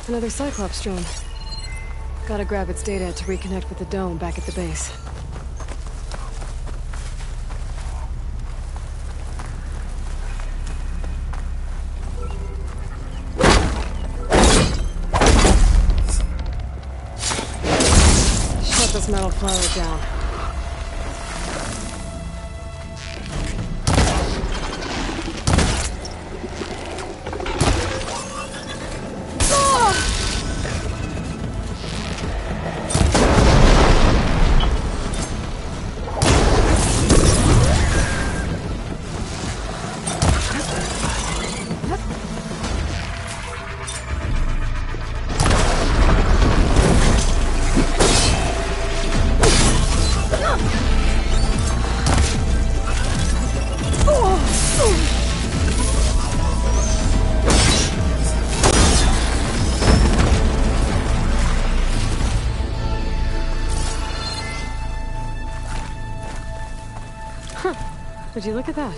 Another Cyclops drone. Gotta grab its data to reconnect with the dome back at the base. Shut this metal flower down. Would you look at that?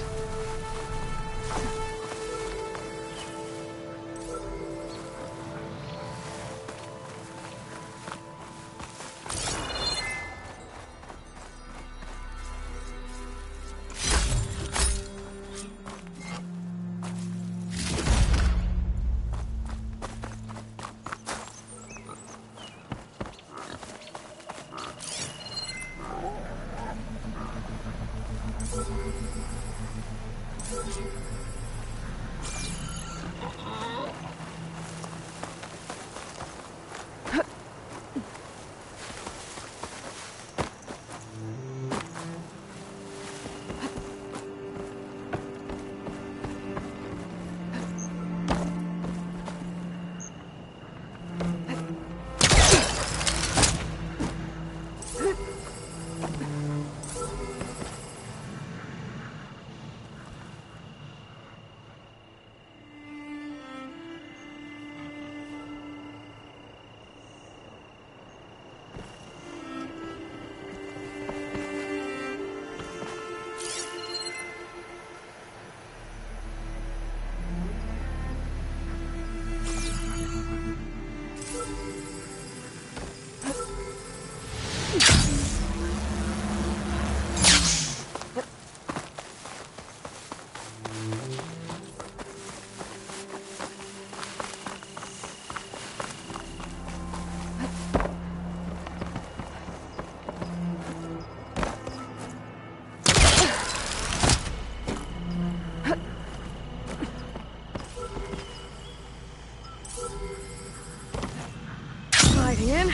In.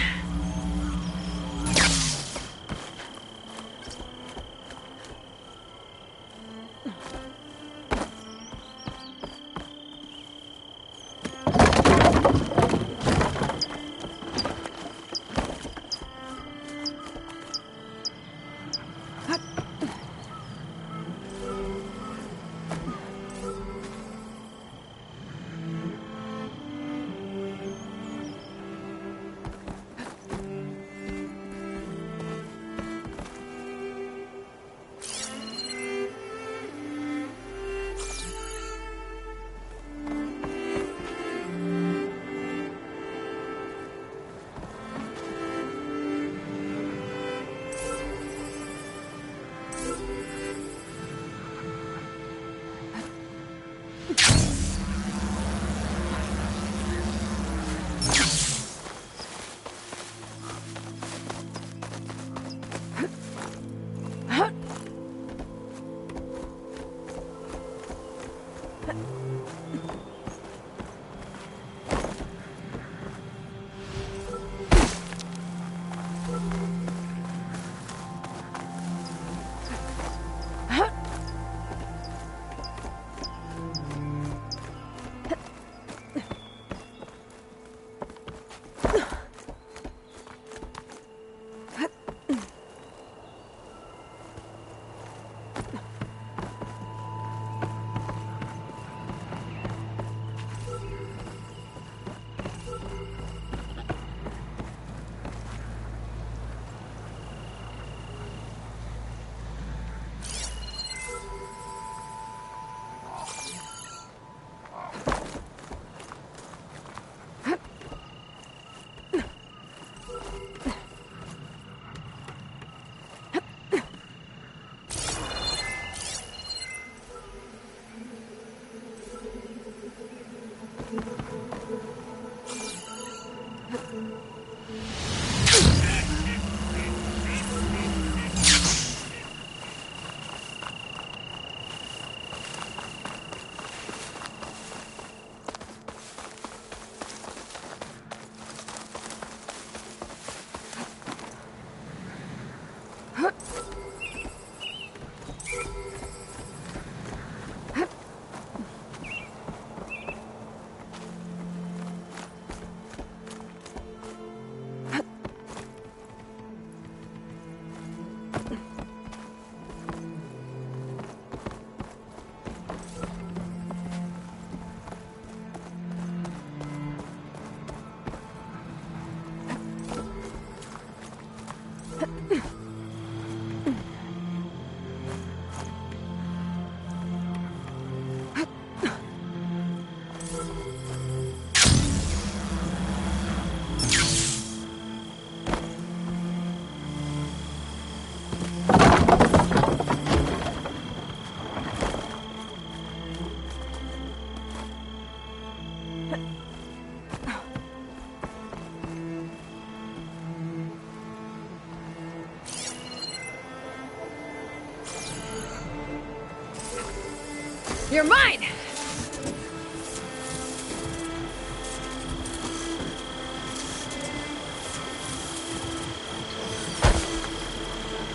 You're mine!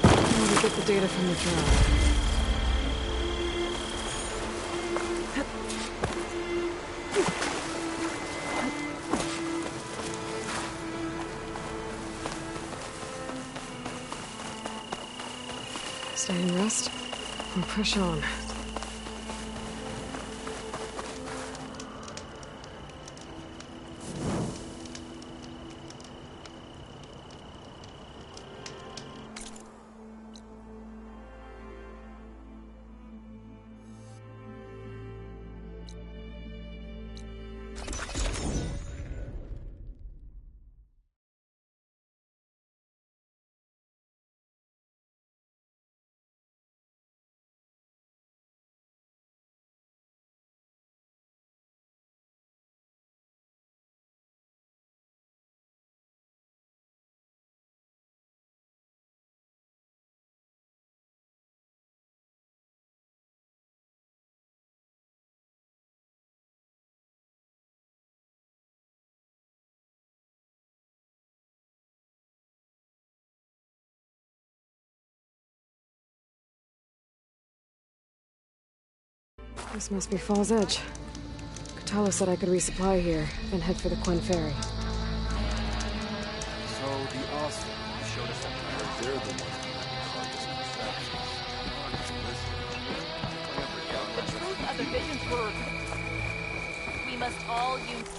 Now to get the data from the drive. Stay in rest, or push on. This must be Fall's Edge. Talanah said I could resupply here, then head for the Quen Ferry. So the Austin who showed us that time, they're the ones who caused us distractions. The truth of the visions were... We must all use...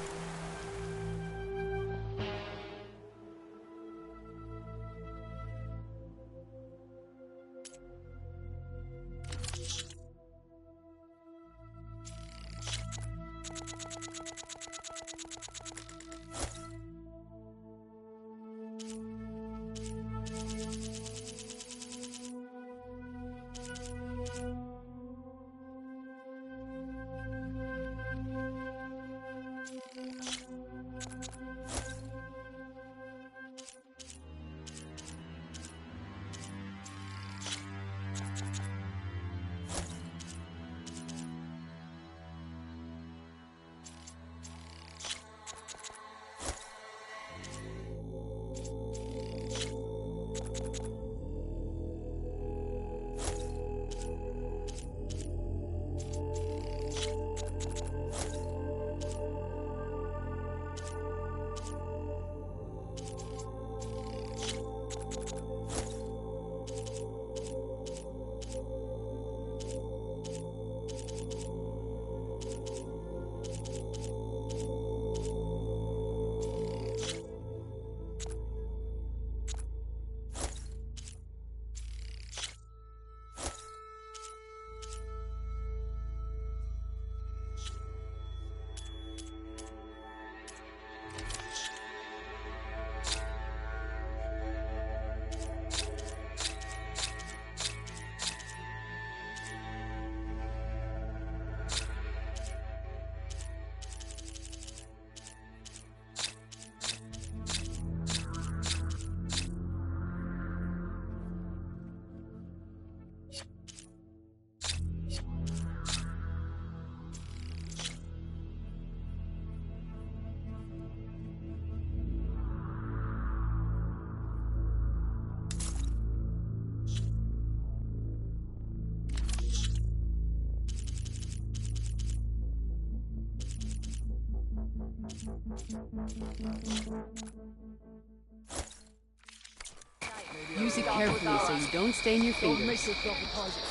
Use it carefully so you don't stain your Don't make fingers. yourself a target.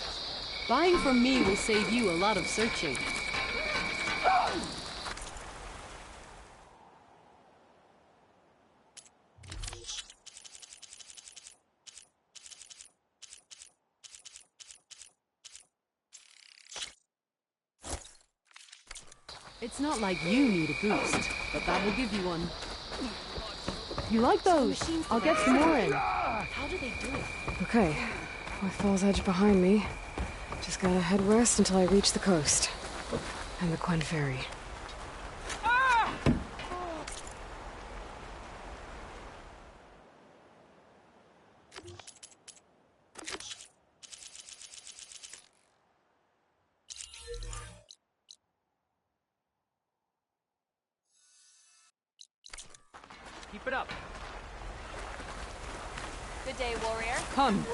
Buying from me will save you a lot of searching. It's not like you need a boost, but that will give you one. You like those? I'll get some more in. How do they do it? Okay, with Fall's Edge behind me, just gotta head west until I reach the coast. And the Quen Ferry. Keep it up. Good day, warrior. Come.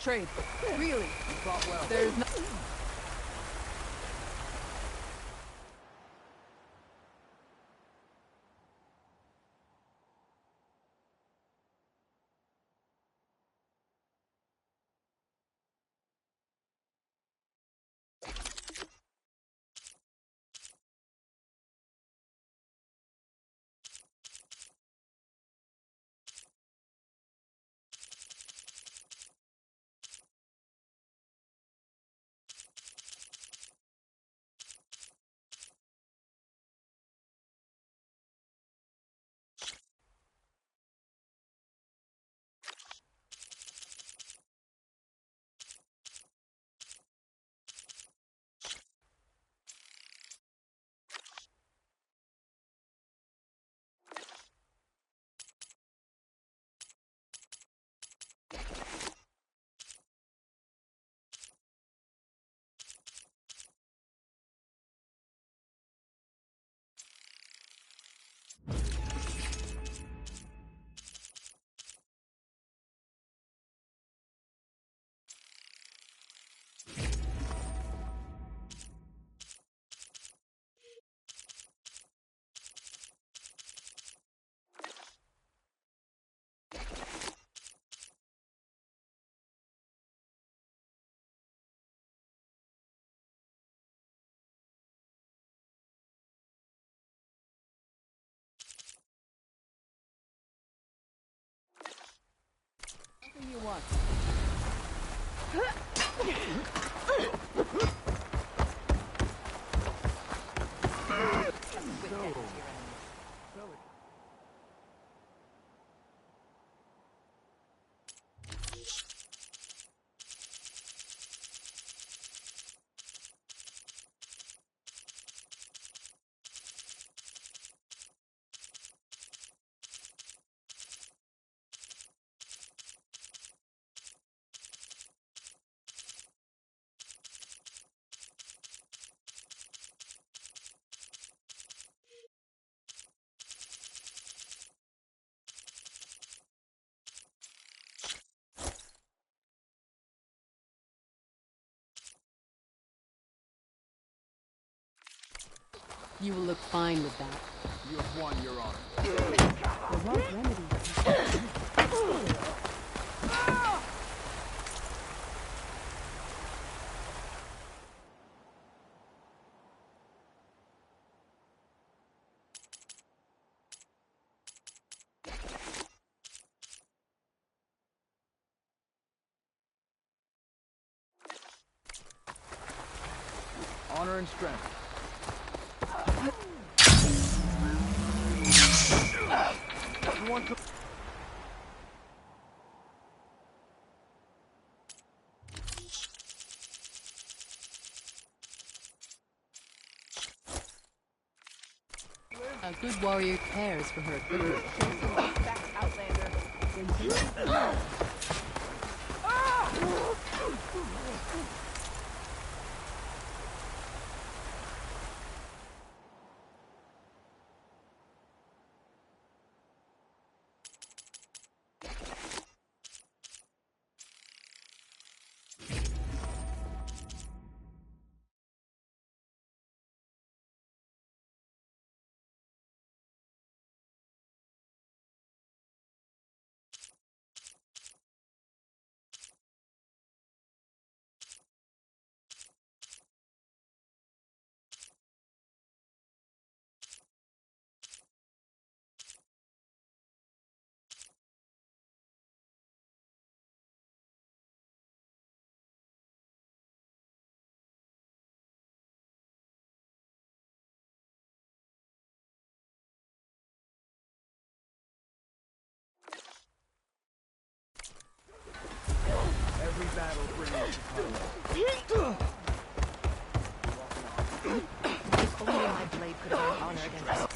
Trade. Really? You fought well. There's no... Anything you want. You will look fine with that. You have won, Your Honor. There was remedy. Honor and strength. You want to... A good warrior cares for her equipment. Back, Outlander. battle brings If only my blade could have been honored and...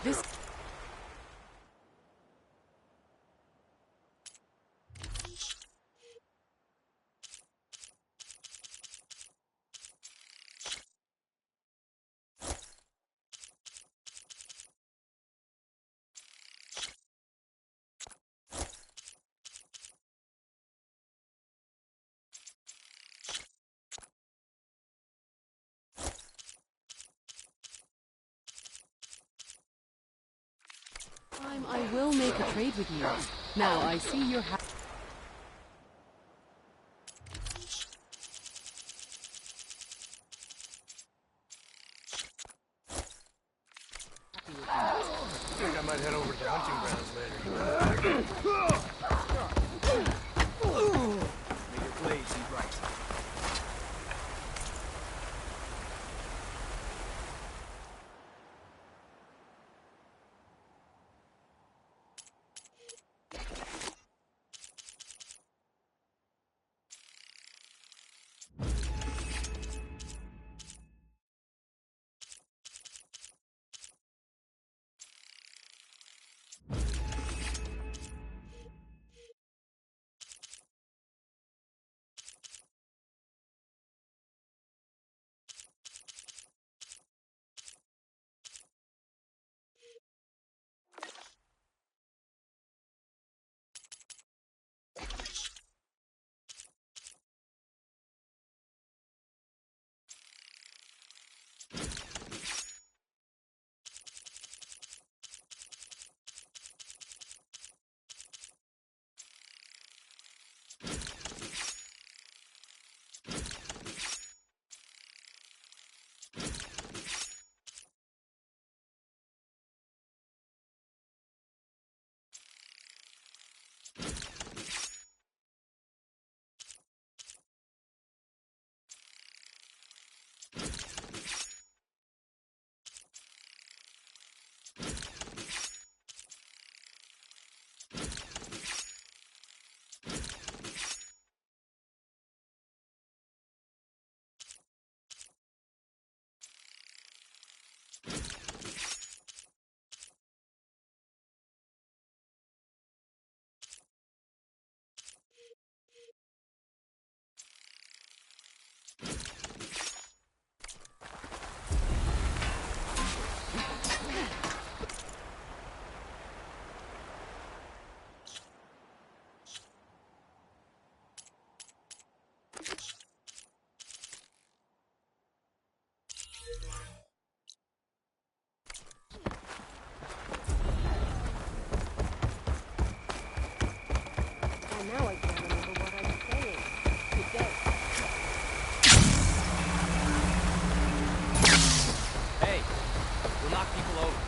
This... time I will make a trade with you. Now I see you're happy with me. I think I might head over to hunting grounds later. May your blade be right. And now I can't remember what I was saying. Today. Hey, we'll knock people over.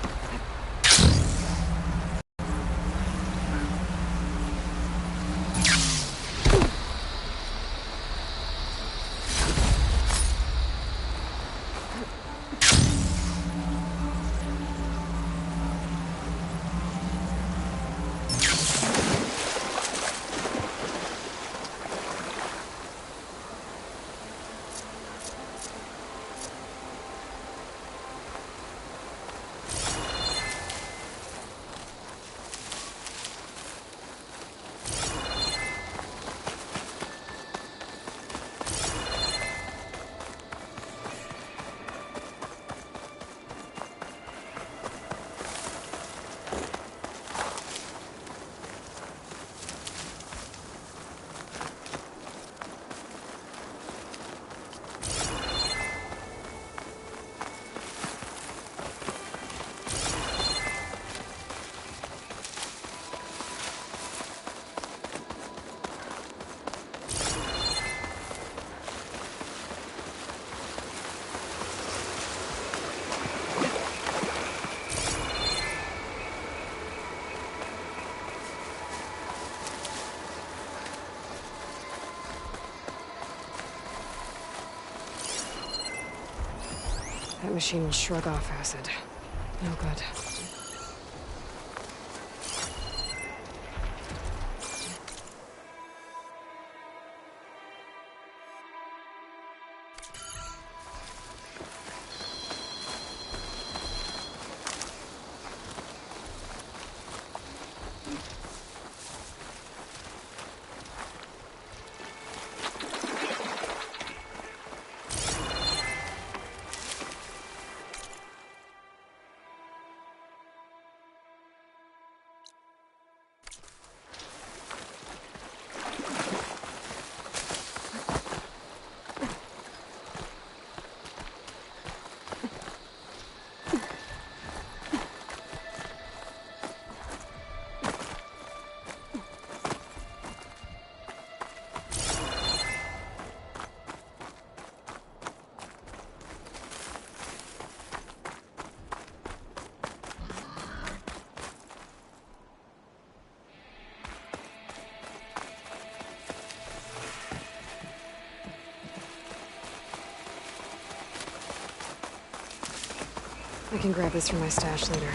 That machine will shrug off acid. No good. I can grab this from my stash later.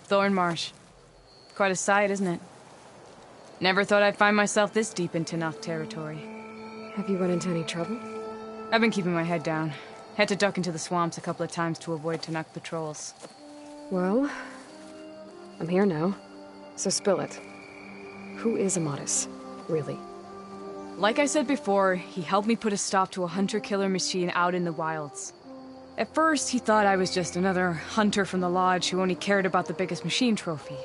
Thorn Marsh. Quite a sight, isn't it? Never thought I'd find myself this deep in Talanah territory. Have you run into any trouble? I've been keeping my head down. Had to duck into the swamps a couple of times to avoid Talanah patrols. Well, I'm here now, so spill it. Who is Amatis, really? Like I said before, he helped me put a stop to a hunter-killer machine out in the wilds. At first, he thought I was just another hunter from the lodge who only cared about the biggest machine trophy.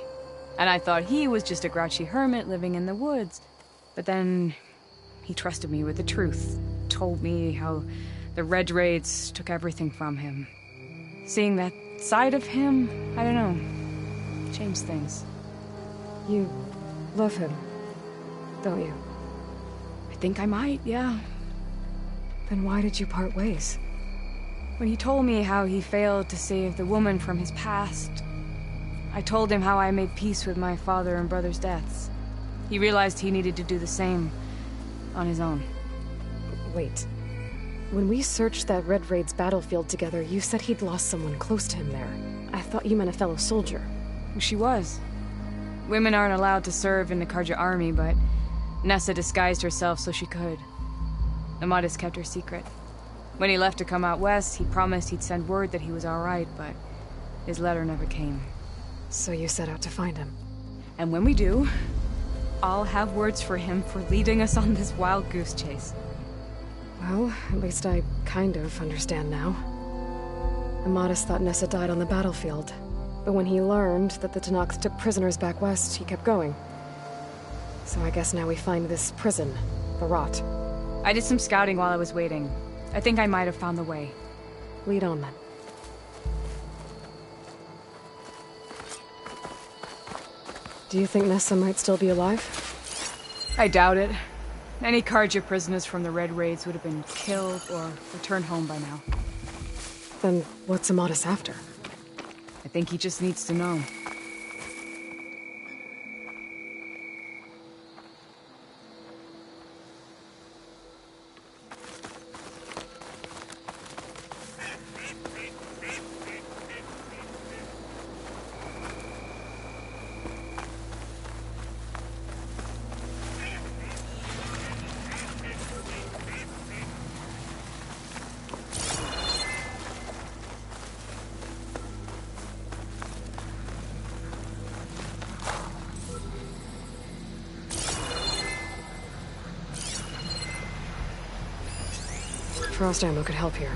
And I thought he was just a grouchy hermit living in the woods. But then, he trusted me with the truth. Told me how the Red Raids took everything from him. Seeing that side of him, I don't know, changed things. You love him, don't you? I think I might, yeah. Then why did you part ways? When he told me how he failed to save the woman from his past, I told him how I made peace with my father and brother's deaths. He realized he needed to do the same on his own. Wait. When we searched that Red Raid's battlefield together, you said he'd lost someone close to him there. I thought you meant a fellow soldier. She was. Women aren't allowed to serve in the Karja army, but Nessa disguised herself so she could. Amatis kept her secret. When he left to come out west, he promised he'd send word that he was all right, but his letter never came. So you set out to find him. And when we do, I'll have words for him for leading us on this wild goose chase. Well, at least I kind of understand now. Amatis thought Nessa died on the battlefield, but when he learned that the Tanaks took prisoners back west, he kept going. So I guess now we find this prison, the Rot. I did some scouting while I was waiting. I think I might have found the way. Lead on, then. Do you think Nessa might still be alive? I doubt it. Any Karja prisoners from the Red Raids would have been killed or returned home by now. Then what's Amatis after? I think he just needs to know. Frost ammo could help here.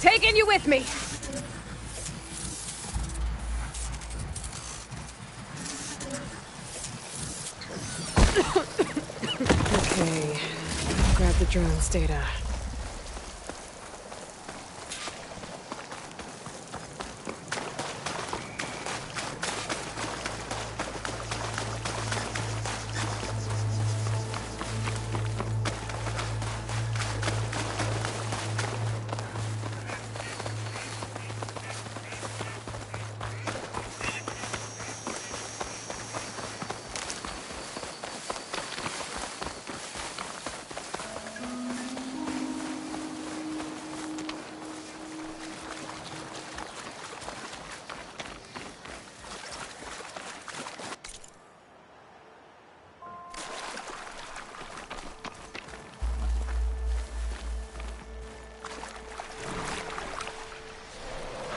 Taking you with me! Okay, grab the drone's data.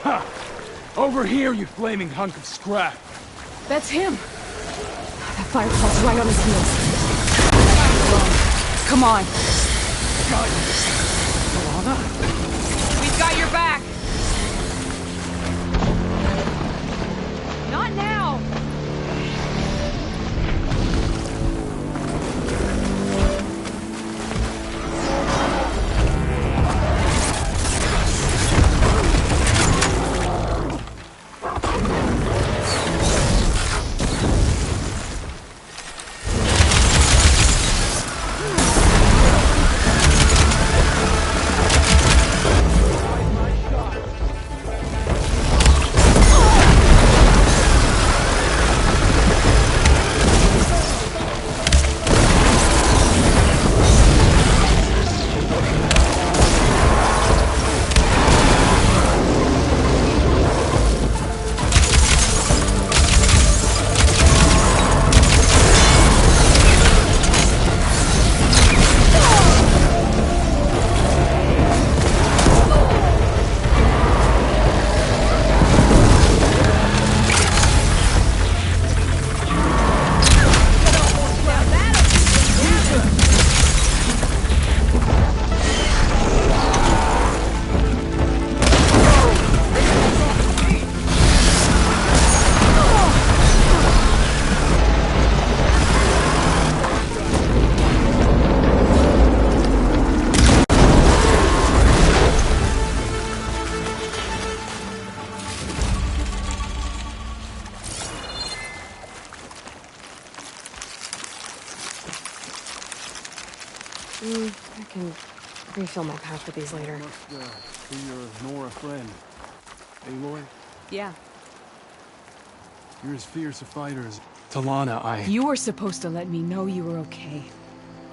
Ha! Over here, you flaming hunk of scrap! That's him! That firefall's right on his heels. Come on! Got you! Talanah? We've got your back! Not now! I can refill my pack with these later. Must be your Nora friend. Aloy? Yeah. You're as fierce a fighter as... Talanah, You were supposed to let me know you were okay.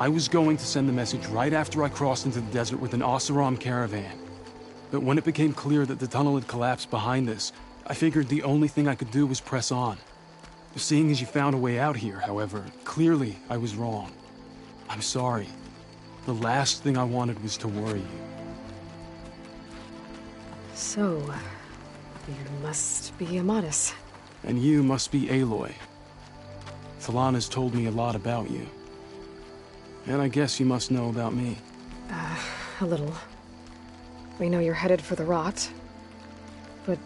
I was going to send the message right after I crossed into the desert with an Oseram caravan. But when it became clear that the tunnel had collapsed behind us, I figured the only thing I could do was press on. Seeing as you found a way out here, however, clearly I was wrong. I'm sorry. The last thing I wanted was to worry you. So, you must be Amatis. And you must be Aloy. Talanah's told me a lot about you. And I guess you must know about me. A little. We know you're headed for the rot. But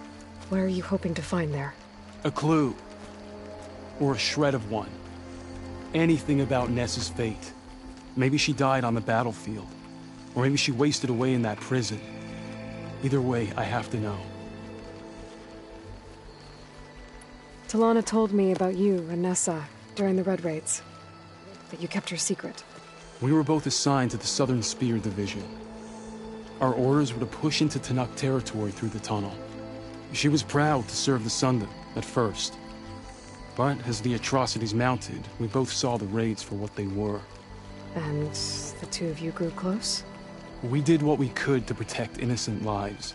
what are you hoping to find there? A clue. Or a shred of one. Anything about Ness's fate. Maybe she died on the battlefield. Or maybe she wasted away in that prison. Either way, I have to know. Talanah told me about you and Nessa during the Red Raids. That you kept her secret. We were both assigned to the Southern Spear Division. Our orders were to push into Tanakh territory through the tunnel. She was proud to serve the Sundom at first. But as the atrocities mounted, we both saw the raids for what they were. And the two of you grew close? We did what we could to protect innocent lives.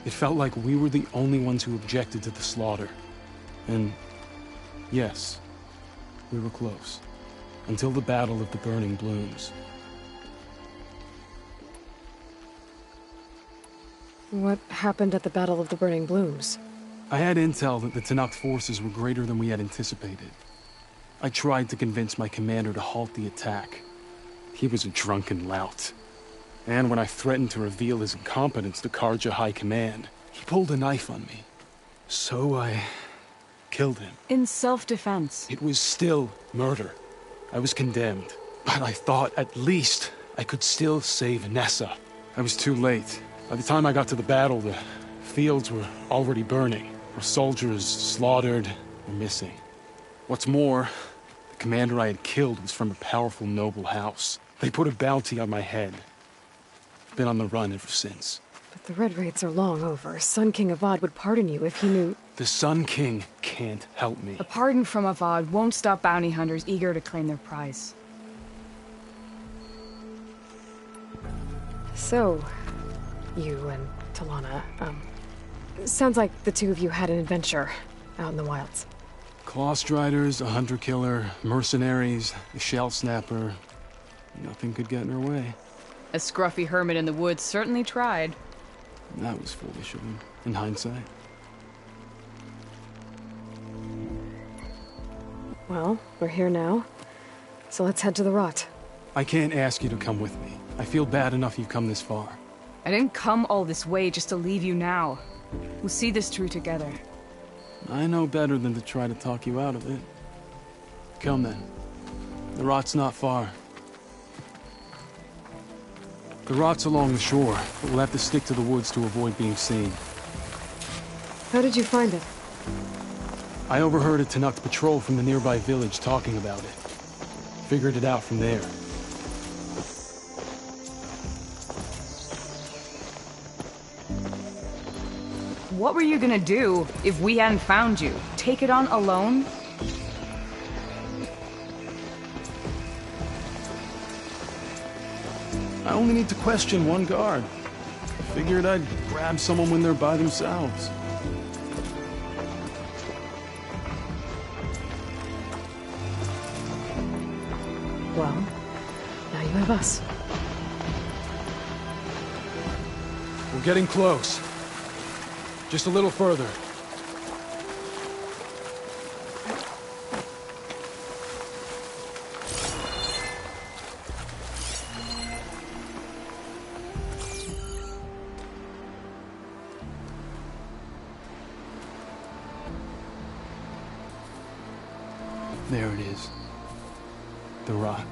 It felt like we were the only ones who objected to the slaughter. And yes, we were close. Until the Battle of the Burning Blooms. What happened at the Battle of the Burning Blooms? I had intel that the Tanakh forces were greater than we had anticipated. I tried to convince my commander to halt the attack. He was a drunken lout. And when I threatened to reveal his incompetence to Karja High Command, he pulled a knife on me. So I killed him. In self-defense. It was still murder. I was condemned. But I thought at least I could still save Nessa. I was too late. By the time I got to the battle, the fields were already burning. Our soldiers slaughtered or missing. What's more, the commander I had killed was from a powerful noble house. They put a bounty on my head. I've been on the run ever since. But the Red Raids are long over. Sun King Avad would pardon you if he knew... The Sun King can't help me. A pardon from Avad won't stop bounty hunters eager to claim their prize. So, you and Talanah, sounds like the two of you had an adventure out in the wilds. Claw Striders, a hunter-killer, mercenaries, a shell snapper. Nothing could get in her way. A scruffy hermit in the woods certainly tried. That was foolish of him, in hindsight. Well, we're here now, so let's head to the rot. I can't ask you to come with me. I feel bad enough you've come this far. I didn't come all this way just to leave you now. We'll see this through together. I know better than to try to talk you out of it. Come then. The rot's not far. The rot's along the shore, but we'll have to stick to the woods to avoid being seen. How did you find it? I overheard a Talanah patrol from the nearby village talking about it. Figured it out from there. What were you gonna do if we hadn't found you? Take it on alone? I only need to question one guard. Figured I'd grab someone when they're by themselves. Well, now you have us. We're getting close. Just a little further. There it is. The rot.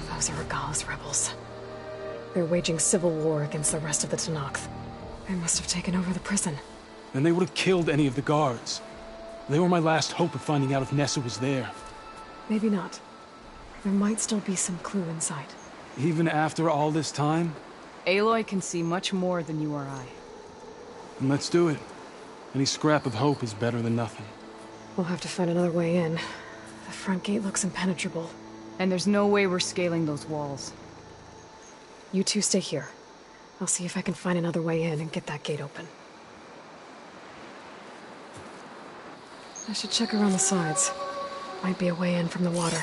Those are Regala's rebels. They're waging civil war against the rest of the Talanah. They must have taken over the prison. Then they would have killed any of the guards. They were my last hope of finding out if Nessa was there. Maybe not. There might still be some clue inside. Even after all this time? Aloy can see much more than you or I. Then let's do it. Any scrap of hope is better than nothing. We'll have to find another way in. The front gate looks impenetrable. And there's no way we're scaling those walls. You two stay here. I'll see if I can find another way in and get that gate open. I should check around the sides. Might be a way in from the water.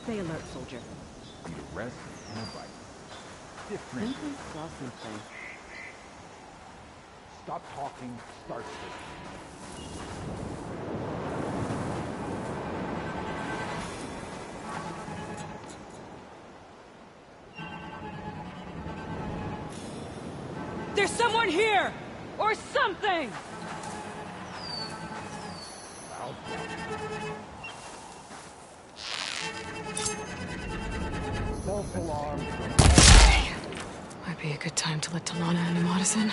Stay alert, soldier. Need a rest and a bite. Different. Simply saw something. Stop talking, start thinking. There's someone here! Or something! Self-alarm. Might be a good time to let Talanah and Amatis in.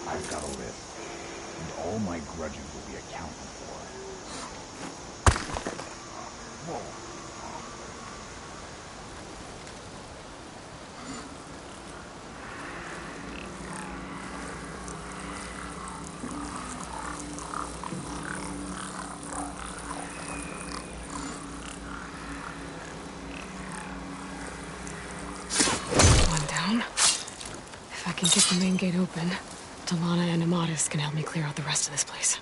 I've got a list, and all my grudges will be accounted for. Whoa. One down. If I can get the main gate open, Talanah and Amatis can help me clear out the rest of this place.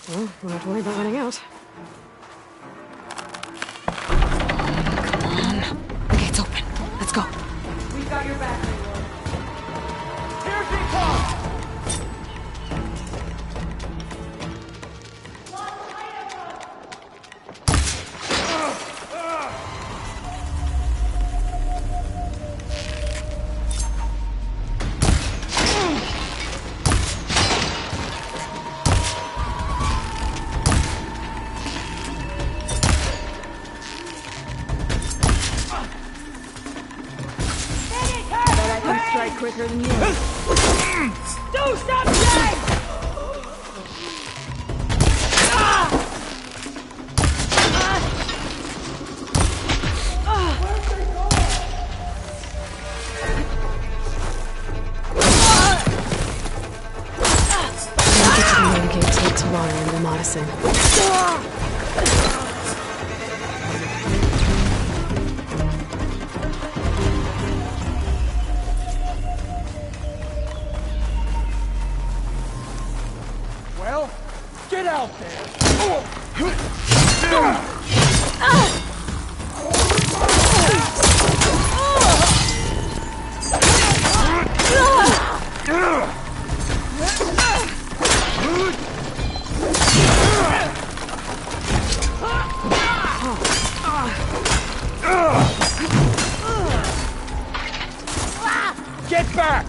Well, we don't have to worry about running out. Come on. The gate's open. Let's go. We've got your back, Leroy. Here she comes! Quicker than you. Don't stop, Jack! Get to the main gate to get Talanah and Amatis in. Well, get out there! Get back!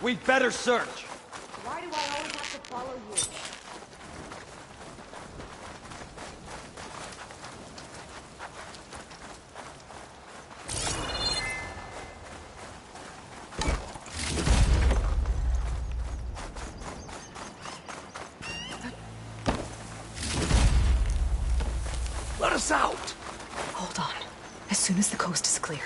We'd better search. Why do I always have to follow you? Let us out! Hold on. As soon as the coast is clear.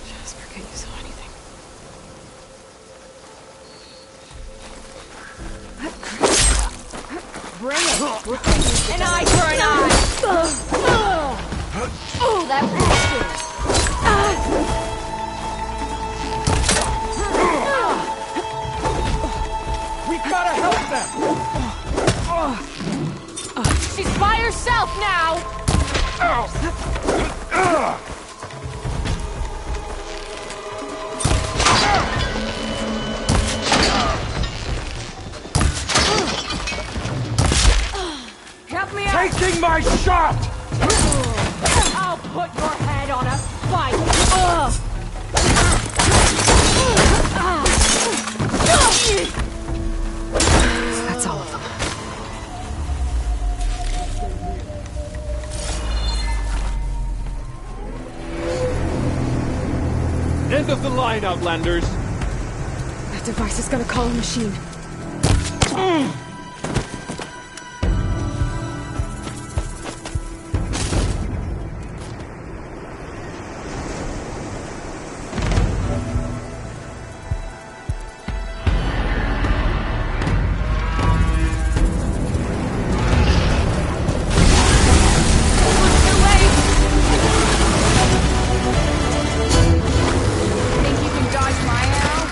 Just forget you saw anything. Bring it! We're taking an eye for an eye! Oh, that bastard! We gotta help them! She's by herself now! Help me out! Taking my shot! I'll put your head on a spike! That's all of them. End of the line, Outlanders! That device is gonna call a machine. Think you can dodge my arrow?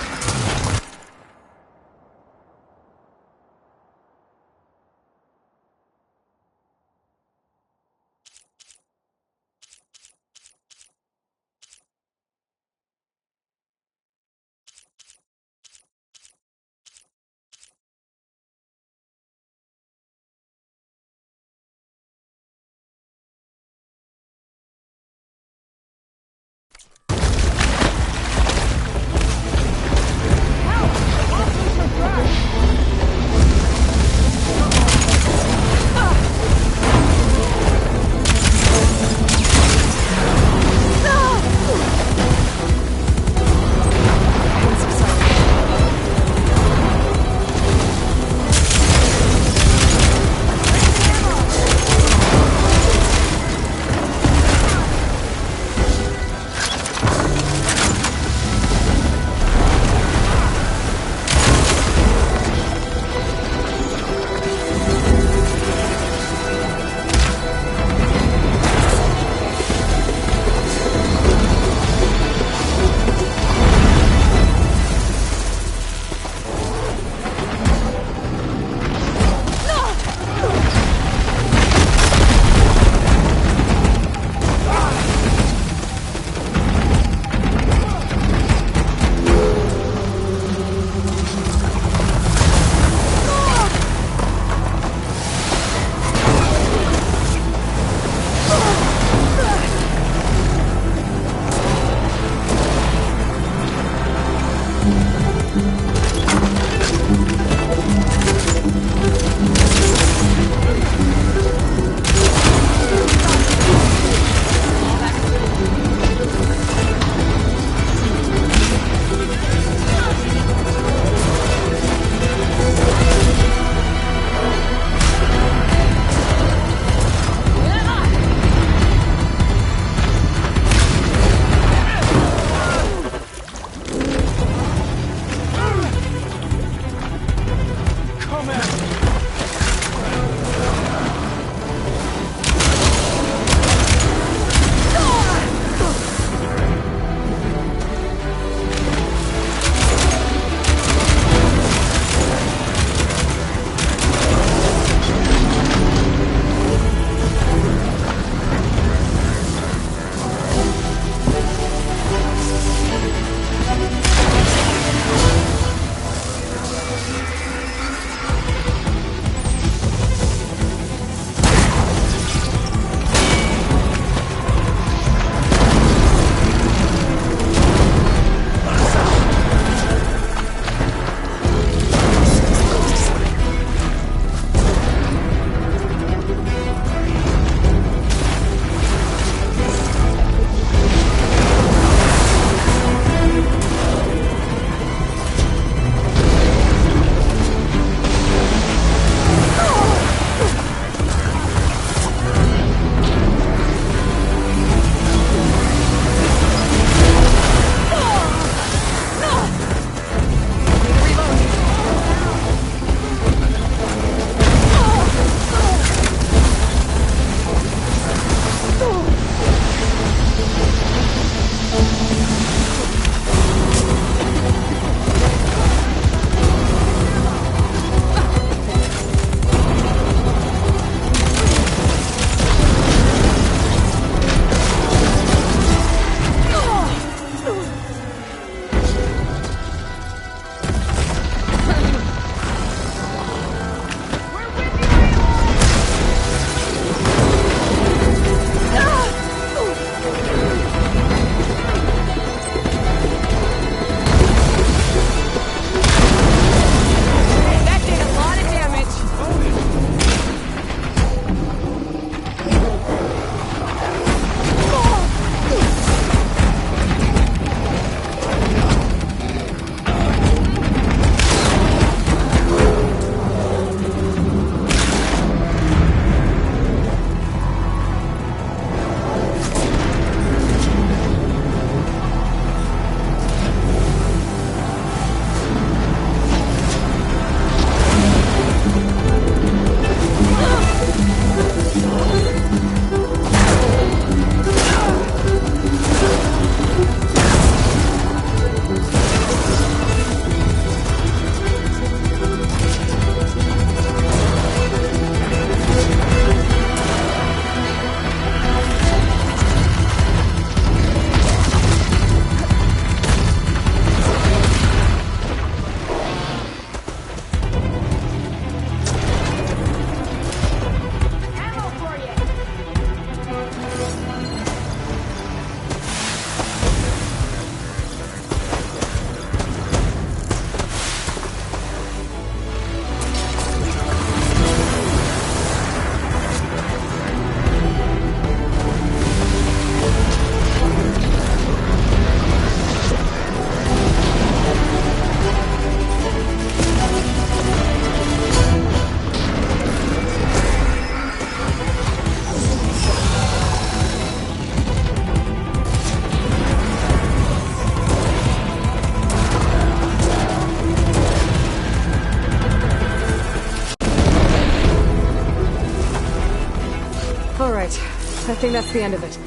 think that's the end of it.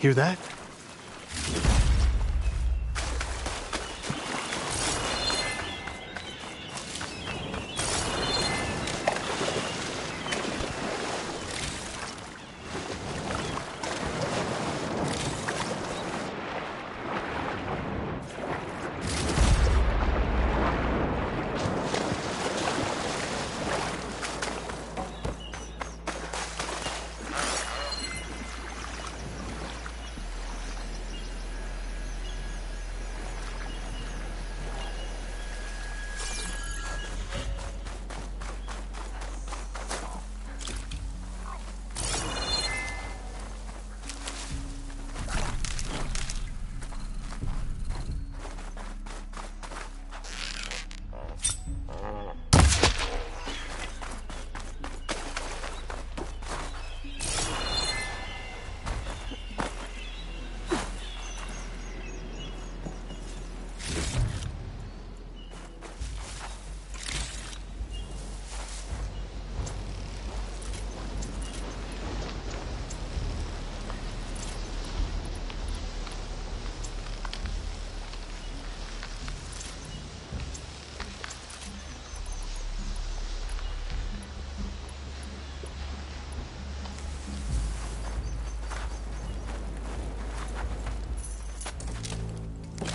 Hear that?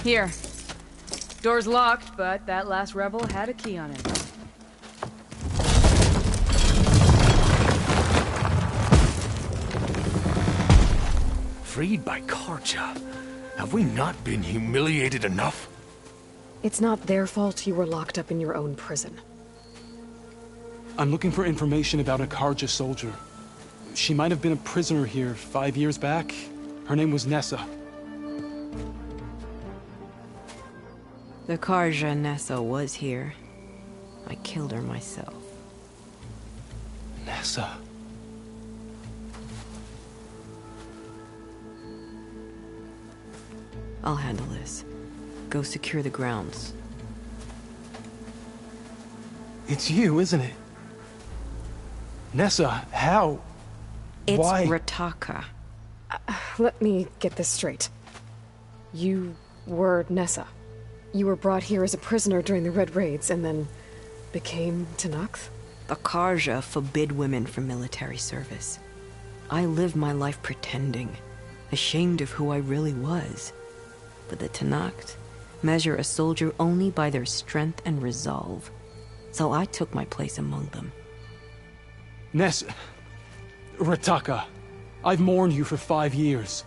Here. Door's locked, but that last rebel had a key on it. Freed by Karja. Have we not been humiliated enough? It's not their fault you were locked up in your own prison. I'm looking for information about a Karja soldier. She might have been a prisoner here 5 years back. Her name was Nessa. The Karja Nessa was here. I killed her myself. Nessa. I'll handle this. Go secure the grounds. It's you, isn't it? Nessa, how? It's Why? Rataka. Let me get this straight. You were Nessa. You were brought here as a prisoner during the Red Raids and then became Talanah? The Karja forbid women from military service. I lived my life pretending, ashamed of who I really was. But the Talanah measure a soldier only by their strength and resolve. So I took my place among them. Nessa. Rataka. I've mourned you for 5 years.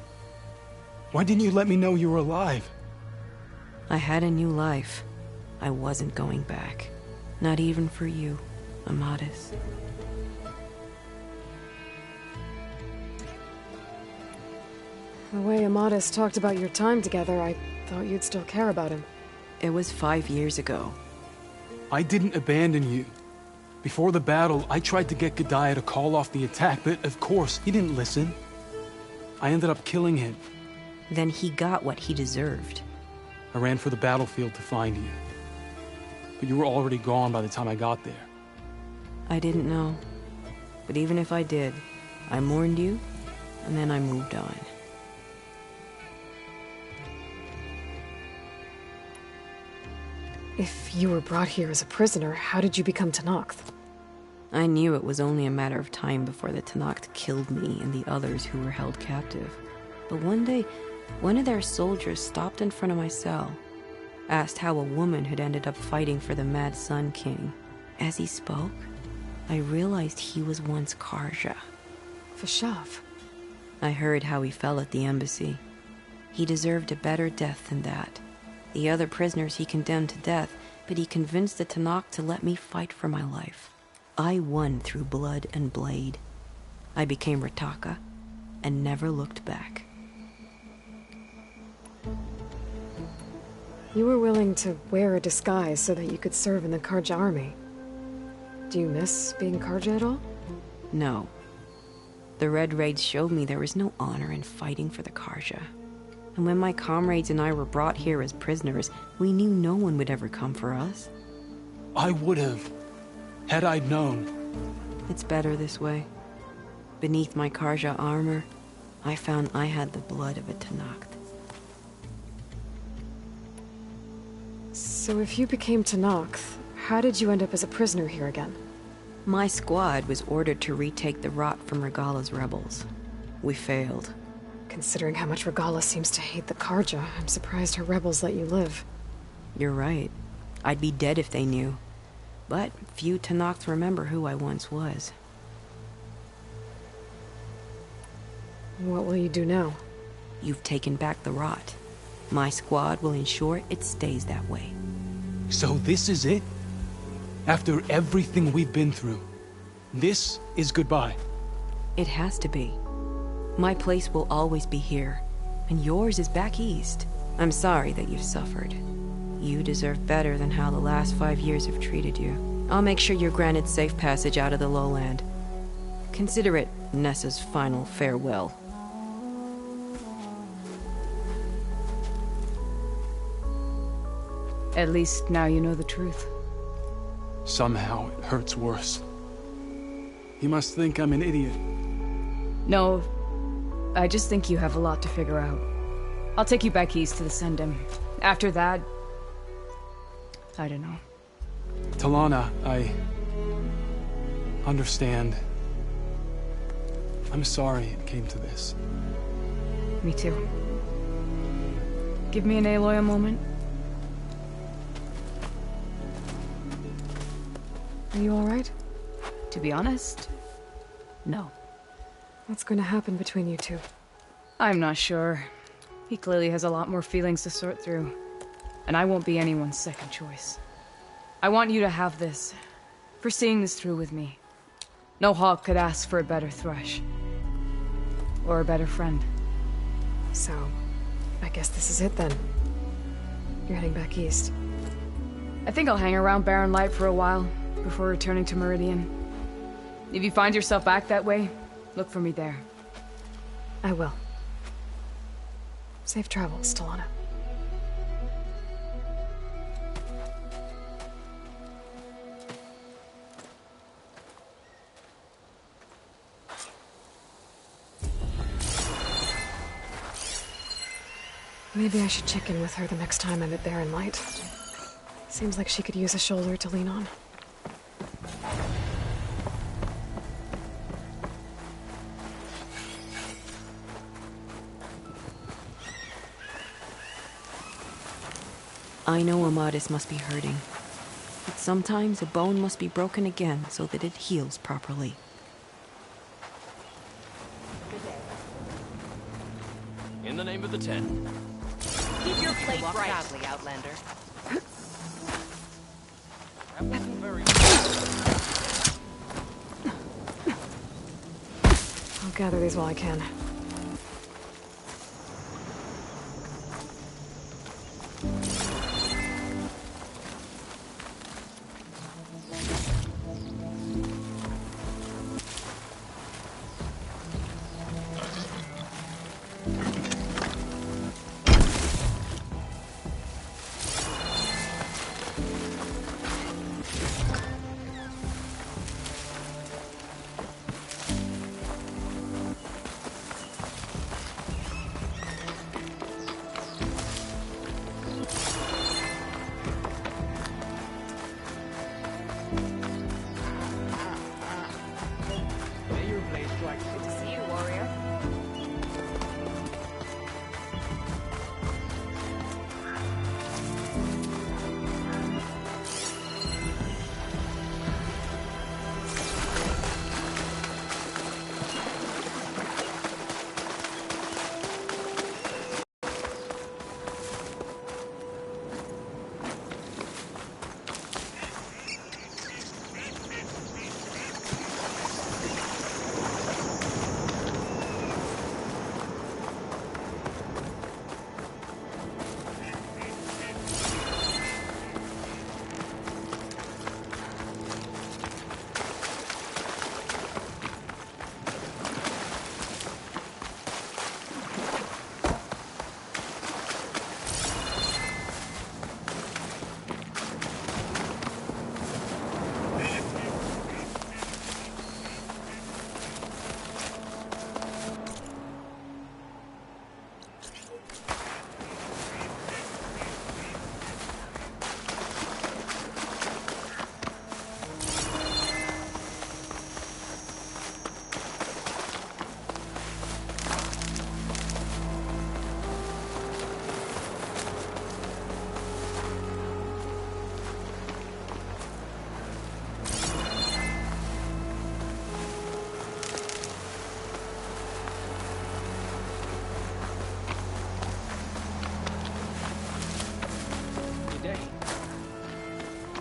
Why didn't you let me know you were alive? I had a new life. I wasn't going back. Not even for you, Amadis. The way Amadis talked about your time together, I thought you'd still care about him. It was 5 years ago. I didn't abandon you. Before the battle, I tried to get G'daiah to call off the attack, but of course, he didn't listen. I ended up killing him. Then he got what he deserved. I ran for the battlefield to find you. But you were already gone by the time I got there. I didn't know. But even if I did, I mourned you, and then I moved on. If you were brought here as a prisoner, how did you become Talanah? I knew it was only a matter of time before the Talanah killed me and the others who were held captive. But one day, one of their soldiers stopped in front of my cell, asked how a woman had ended up fighting for the Mad Sun King. As he spoke, I realized he was once Karja. Vashav. I heard how he fell at the embassy. He deserved a better death than that. The other prisoners he condemned to death, but he convinced the Talanah to let me fight for my life. I won through blood and blade. I became Rataka and never looked back. You were willing to wear a disguise so that you could serve in the Karja army. Do you miss being Karja at all? No. The Red Raids showed me there was no honor in fighting for the Karja. And when my comrades and I were brought here as prisoners, we knew no one would ever come for us. I would have, had I known. It's better this way. Beneath my Karja armor, I found I had the blood of a Tenakth. So if you became Tenakth, how did you end up as a prisoner here again? My squad was ordered to retake the Rot from Regala's rebels. We failed. Considering how much Regala seems to hate the Karja, I'm surprised her rebels let you live. You're right. I'd be dead if they knew. But few Tenakths remember who I once was. What will you do now? You've taken back the Rot. My squad will ensure it stays that way. So this is it? After everything we've been through, this is goodbye? It has to be. My place will always be here, and yours is back east. I'm sorry that you've suffered. You deserve better than how the last 5 years have treated you. I'll make sure you're granted safe passage out of the lowland. Consider it Nessa's final farewell. At least now you know the truth. Somehow it hurts worse. He must think I'm an idiot. No, I just think you have a lot to figure out. I'll take you back east to the Sendem. After that, I don't know. Talanah, I understand. I'm sorry it came to this. Me too. Give me an Aloy a moment. Are you alright? To be honest, no. What's going to happen between you two? I'm not sure. He clearly has a lot more feelings to sort through. And I won't be anyone's second choice. I want you to have this, for seeing this through with me. No hawk could ask for a better thrush. Or a better friend. So, I guess this is it then. You're heading back east. I think I'll hang around Barren Light for a while, before returning to Meridian. If you find yourself back that way, look for me there. I will. Safe travels, Talanah. Maybe I should check in with her the next time I'm at Barren Light. Seems like she could use a shoulder to lean on. I know Amadis must be hurting, but sometimes a bone must be broken again so that it heals properly. In the name of the 10. Keep your plate Walk bright. proudly, Outlander. That wasn't very... I'll gather these while I can.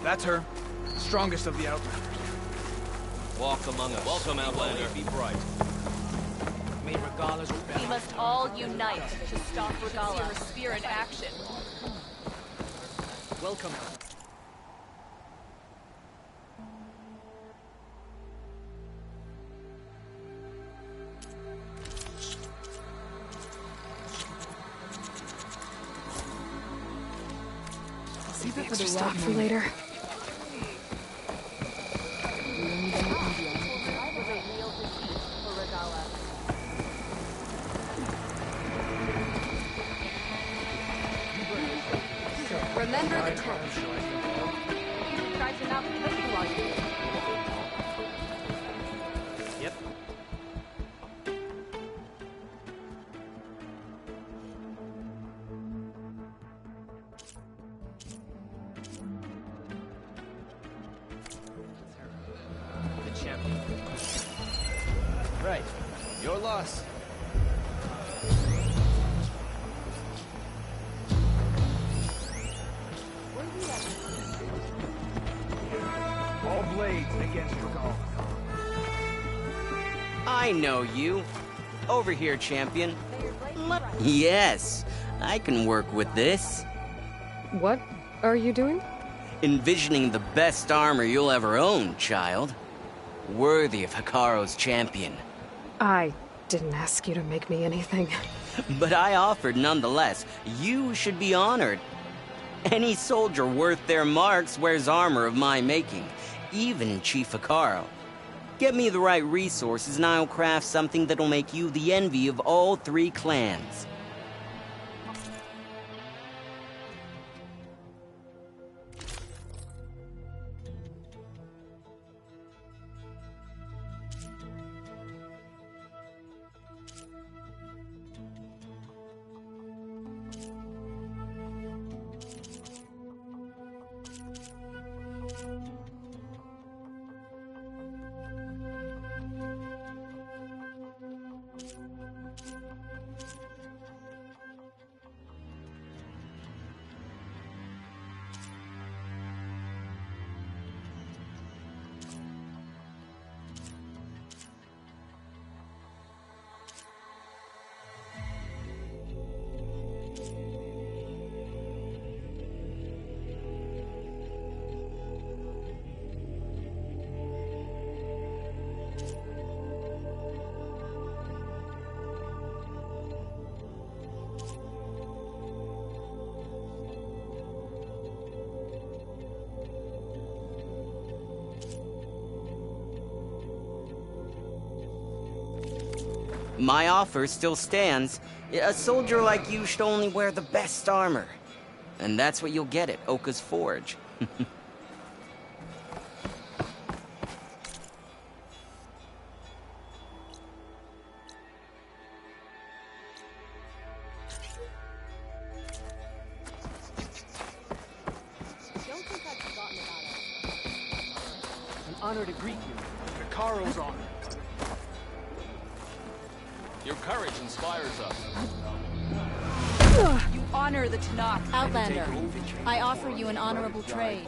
That's her. Strongest of the Outlanders. Walk among us. Welcome, Outlander. Be bright. May Regala's We must all unite to stop Regala's spear in action. welcome. Save that extra stuff for later. Remember the test. Try to not be cooking while you do it. Yep. The champion. Right. Your loss. All blades against Regala. I know you. Over here, champion. Yes, I can work with this. What are you doing? Envisioning the best armor you'll ever own, child. Worthy of Hikaru's champion. I didn't ask you to make me anything. But I offered nonetheless. You should be honored. Any soldier worth their marks wears armor of my making, even Chief Hikaru. Get me the right resources and I'll craft something that'll make you the envy of all 3 clans. My offer still stands. A soldier like you should only wear the best armor. And that's what you'll get at Oka's Forge. Don't think I've forgotten about us. An honor to greet you. Hikaru's honor. Your courage inspires us. You honor the Tanakh. Outlander, I offer you an honorable trade.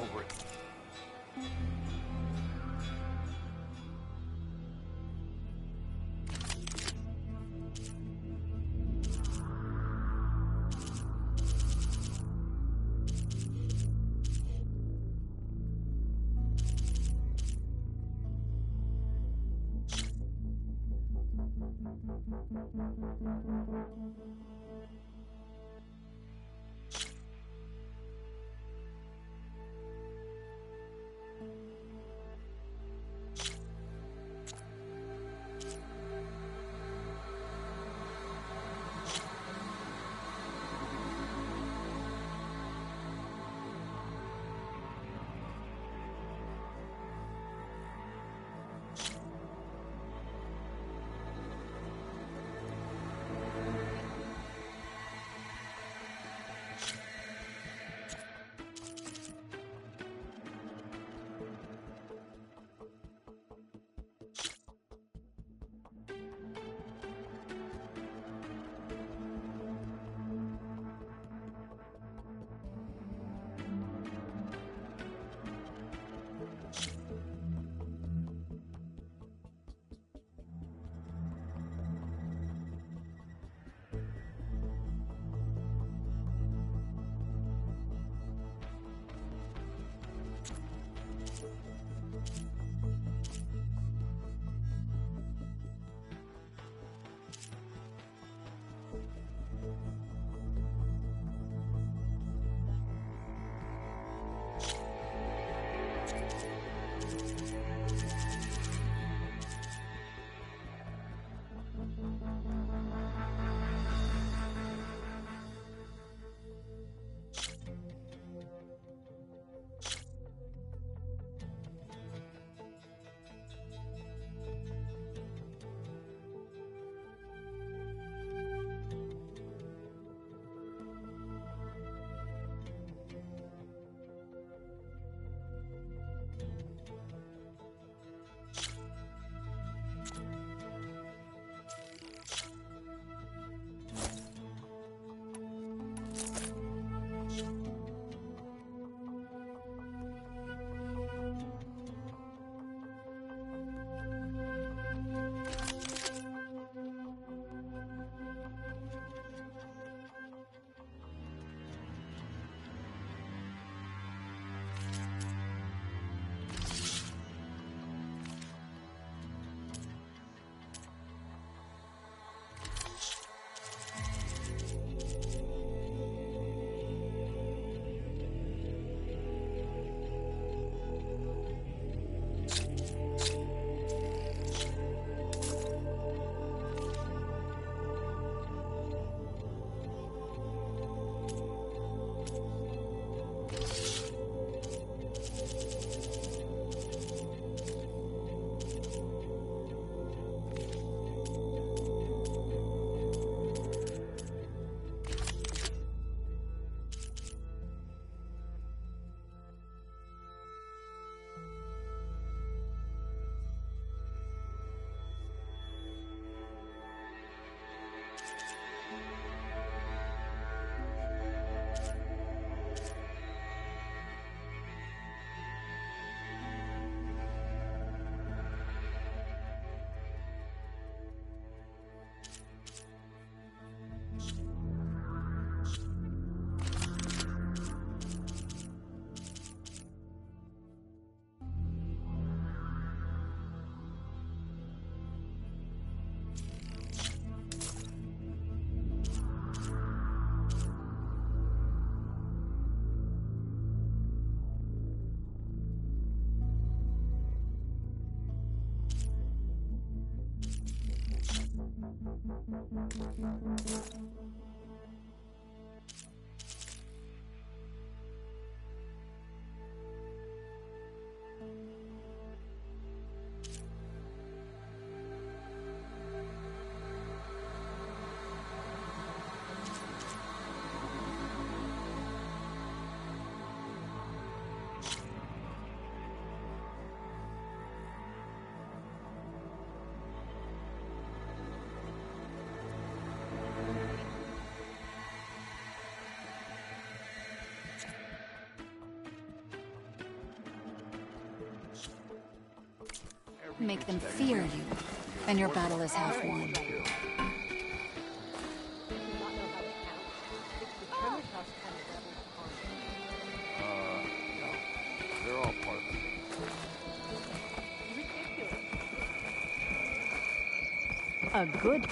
Make them fear you, and your battle is half won. No. They're all part of it. A good...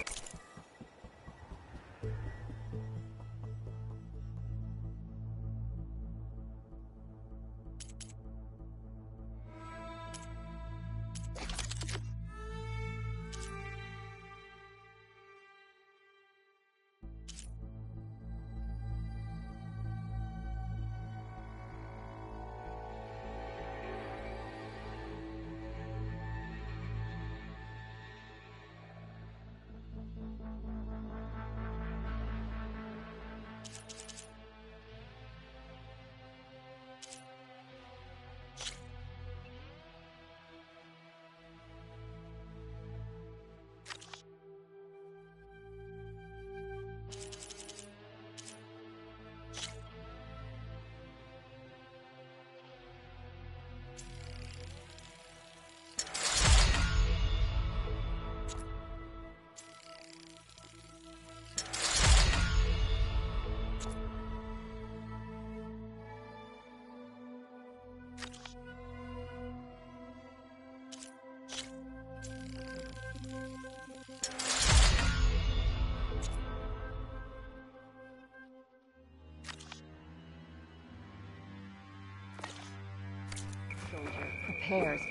Prepares.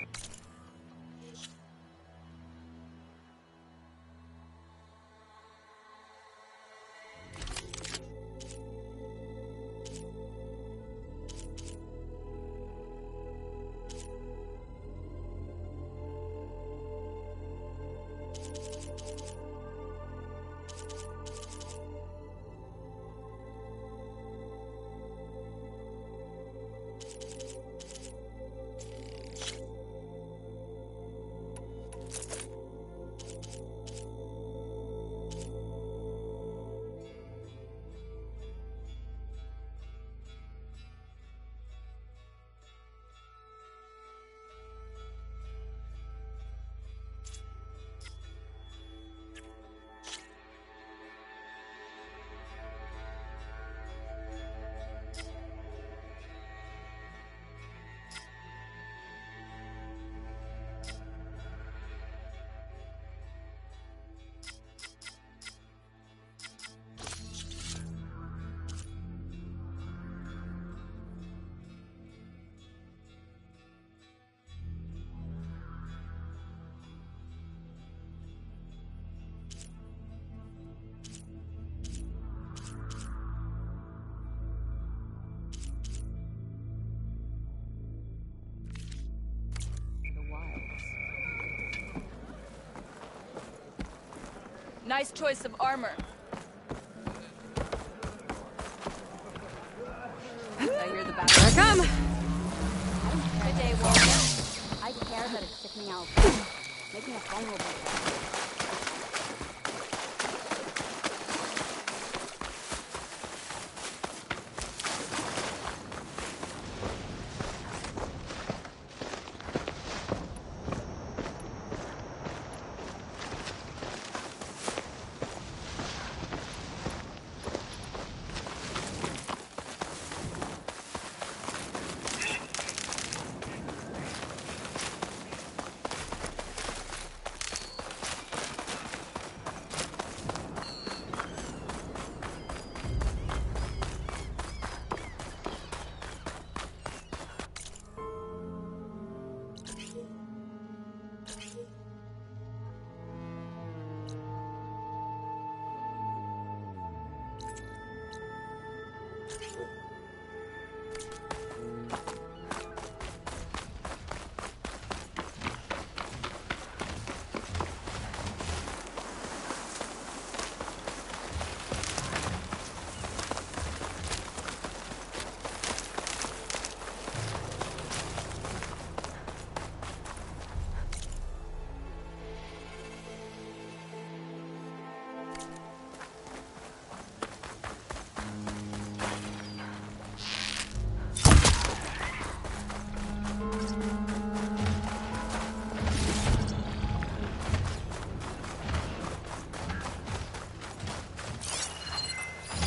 Nice choice of armor. I hear the battle. Here I come! Good day, warrior. I care that it's sticking out. Making us vulnerable.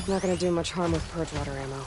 Not gonna do much harm with purge water ammo.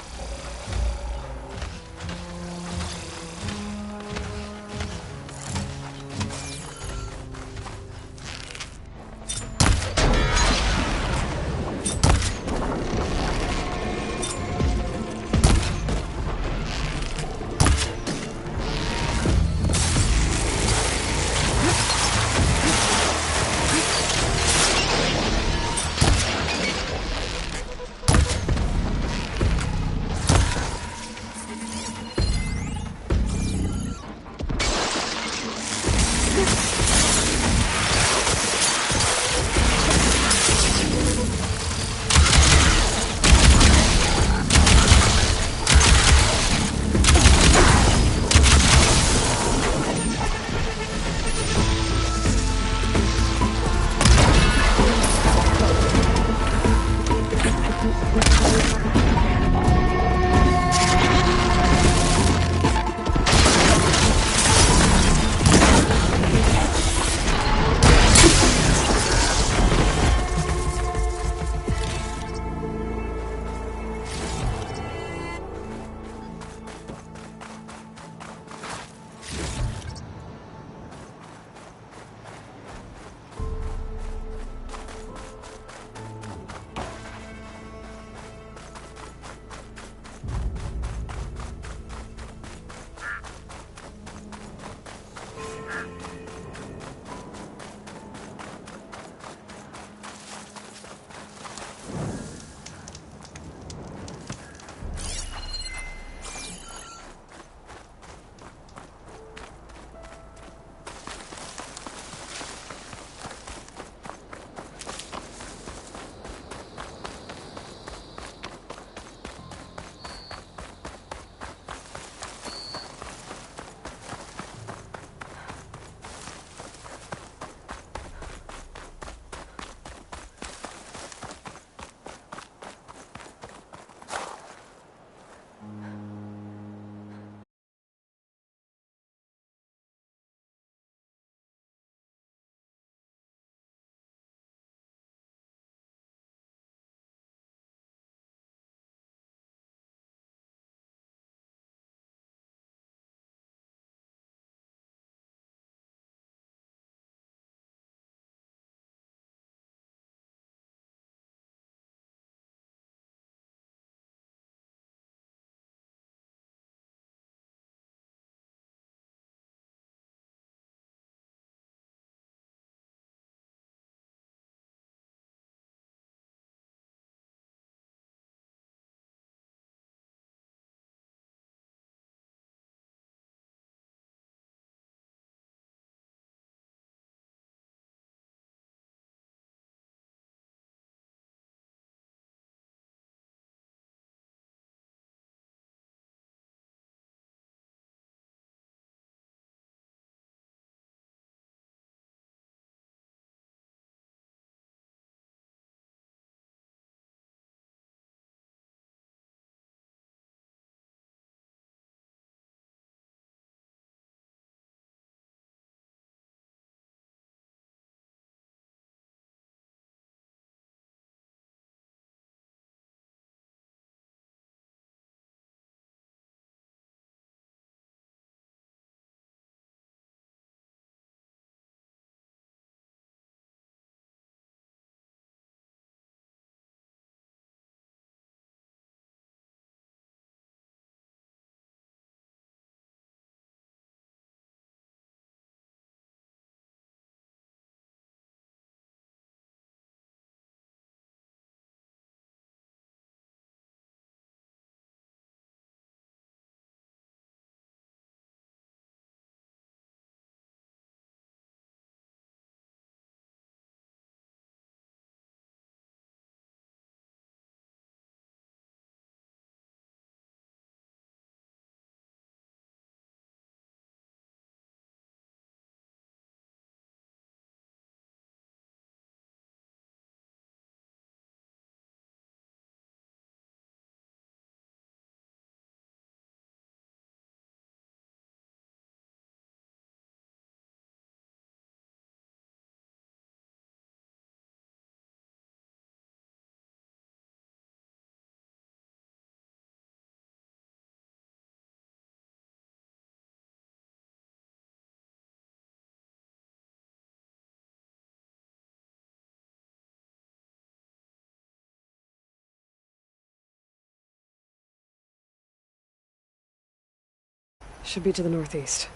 Should be to the northeast.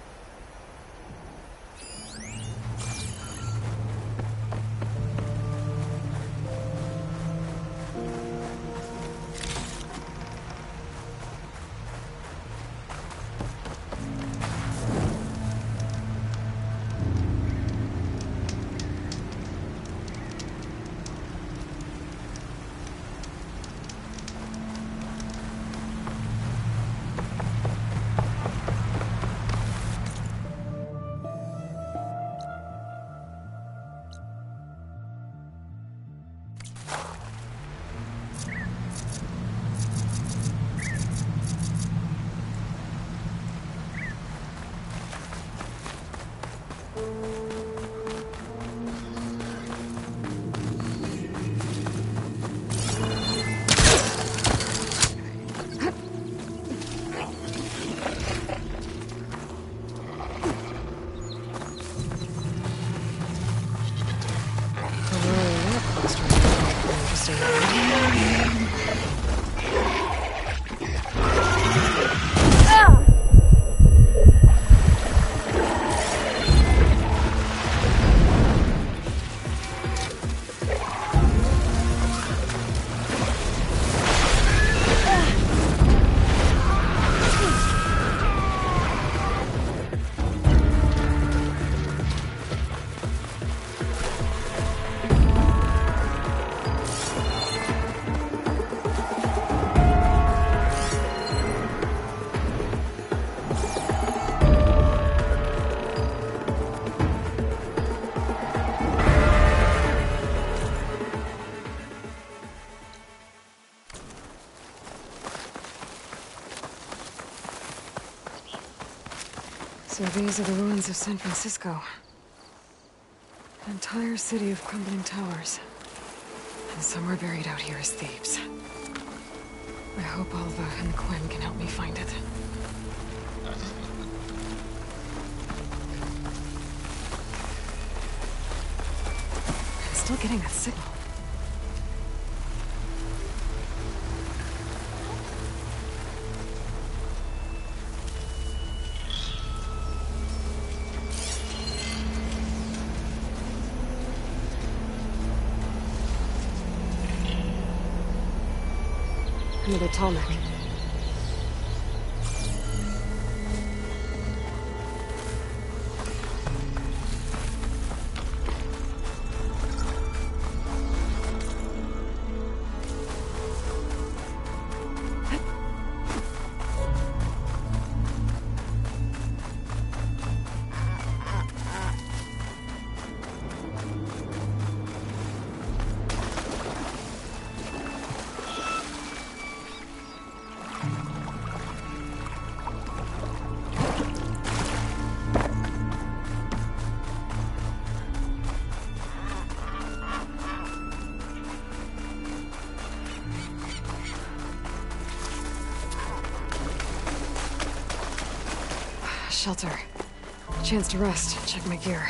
So these are the ruins of San Francisco. An entire city of crumbling towers. And somewhere buried out here is Thebes. I hope Alva and Quinn can help me find it. I'm still getting that signal. Another Talanah. Shelter. Chance to rest. Check my gear.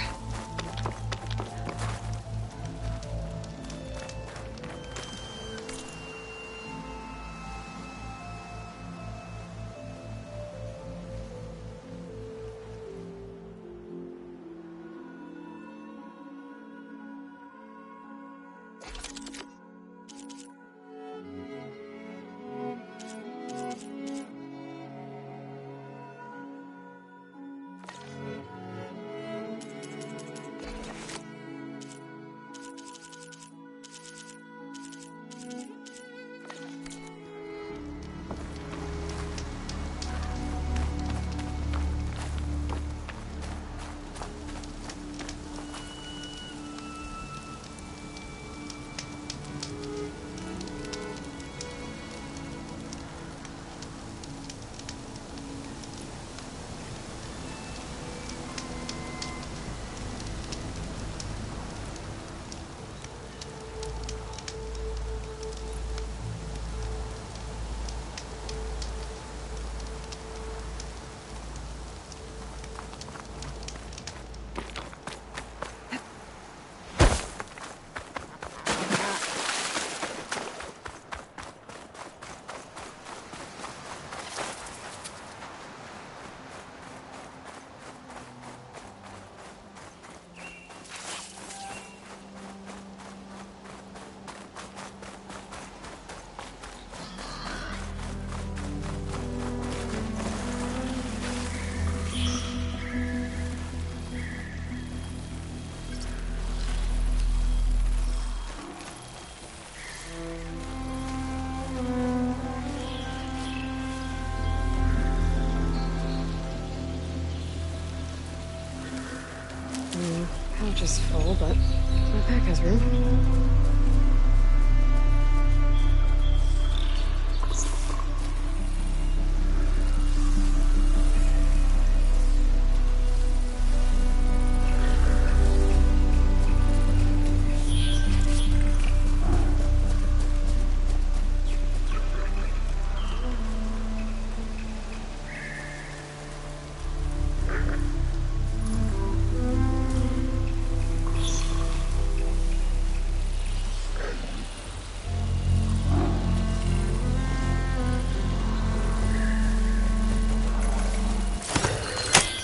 Which is full, but my pack has room.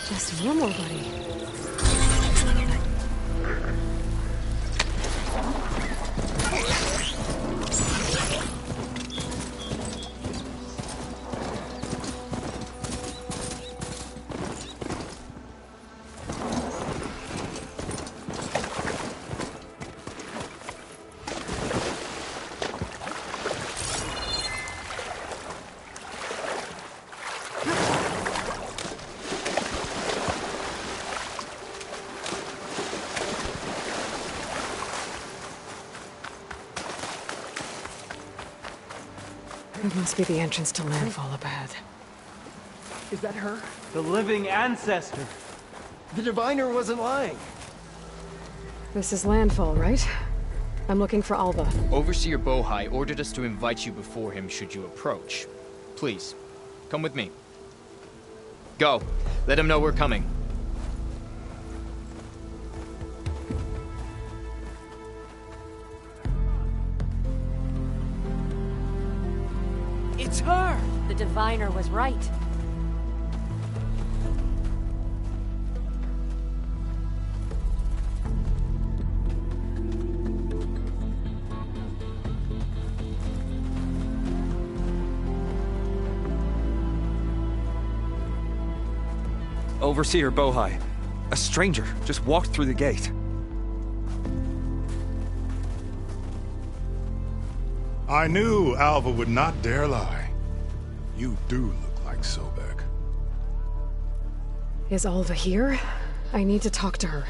Just normal, buddy. It must be the entrance to landfall up ahead. Is that her? The living ancestor. The diviner wasn't lying. This is landfall, right? I'm looking for Alva. Overseer Bohai ordered us to invite you before him should you approach. Please, come with me. Go. Let him know we're coming. It's her! The diviner was right. Overseer Bohai. A stranger just walked through the gate. I knew Alva would not dare lie. You do look like Sobek. Is Alva here? I need to talk to her.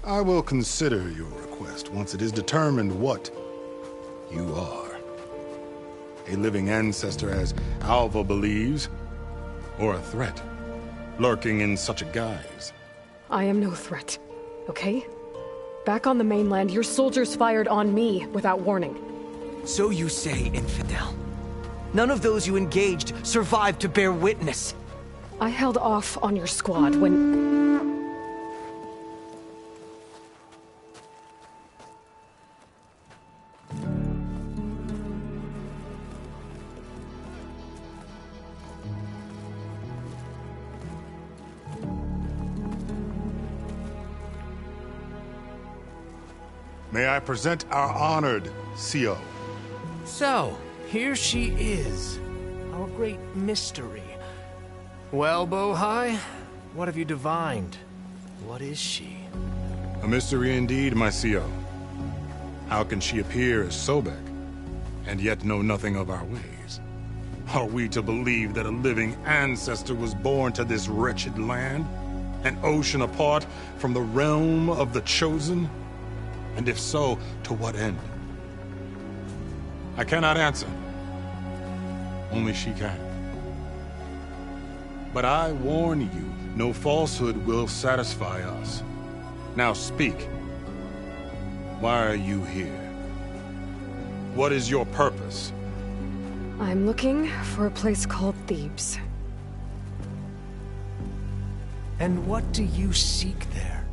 I will consider your request once it is determined what you are. A living ancestor, as Alva believes, or a threat, lurking in such a guise. I am no threat, okay? Back on the mainland, your soldiers fired on me without warning. So you say, infidel. None of those you engaged survived to bear witness. I held off on your squad when... May I present our honored CO. So, here she is. Our great mystery. Well, Bohai, what have you divined? What is she? A mystery indeed, my CO. How can she appear as Sobek, and yet know nothing of our ways? Are we to believe that a living ancestor was born to this wretched land? An ocean apart from the realm of the Chosen? And if so, to what end? I cannot answer. Only she can. But I warn you, no falsehood will satisfy us. Now speak. Why are you here? What is your purpose? I'm looking for a place called Thebes. And what do you seek there?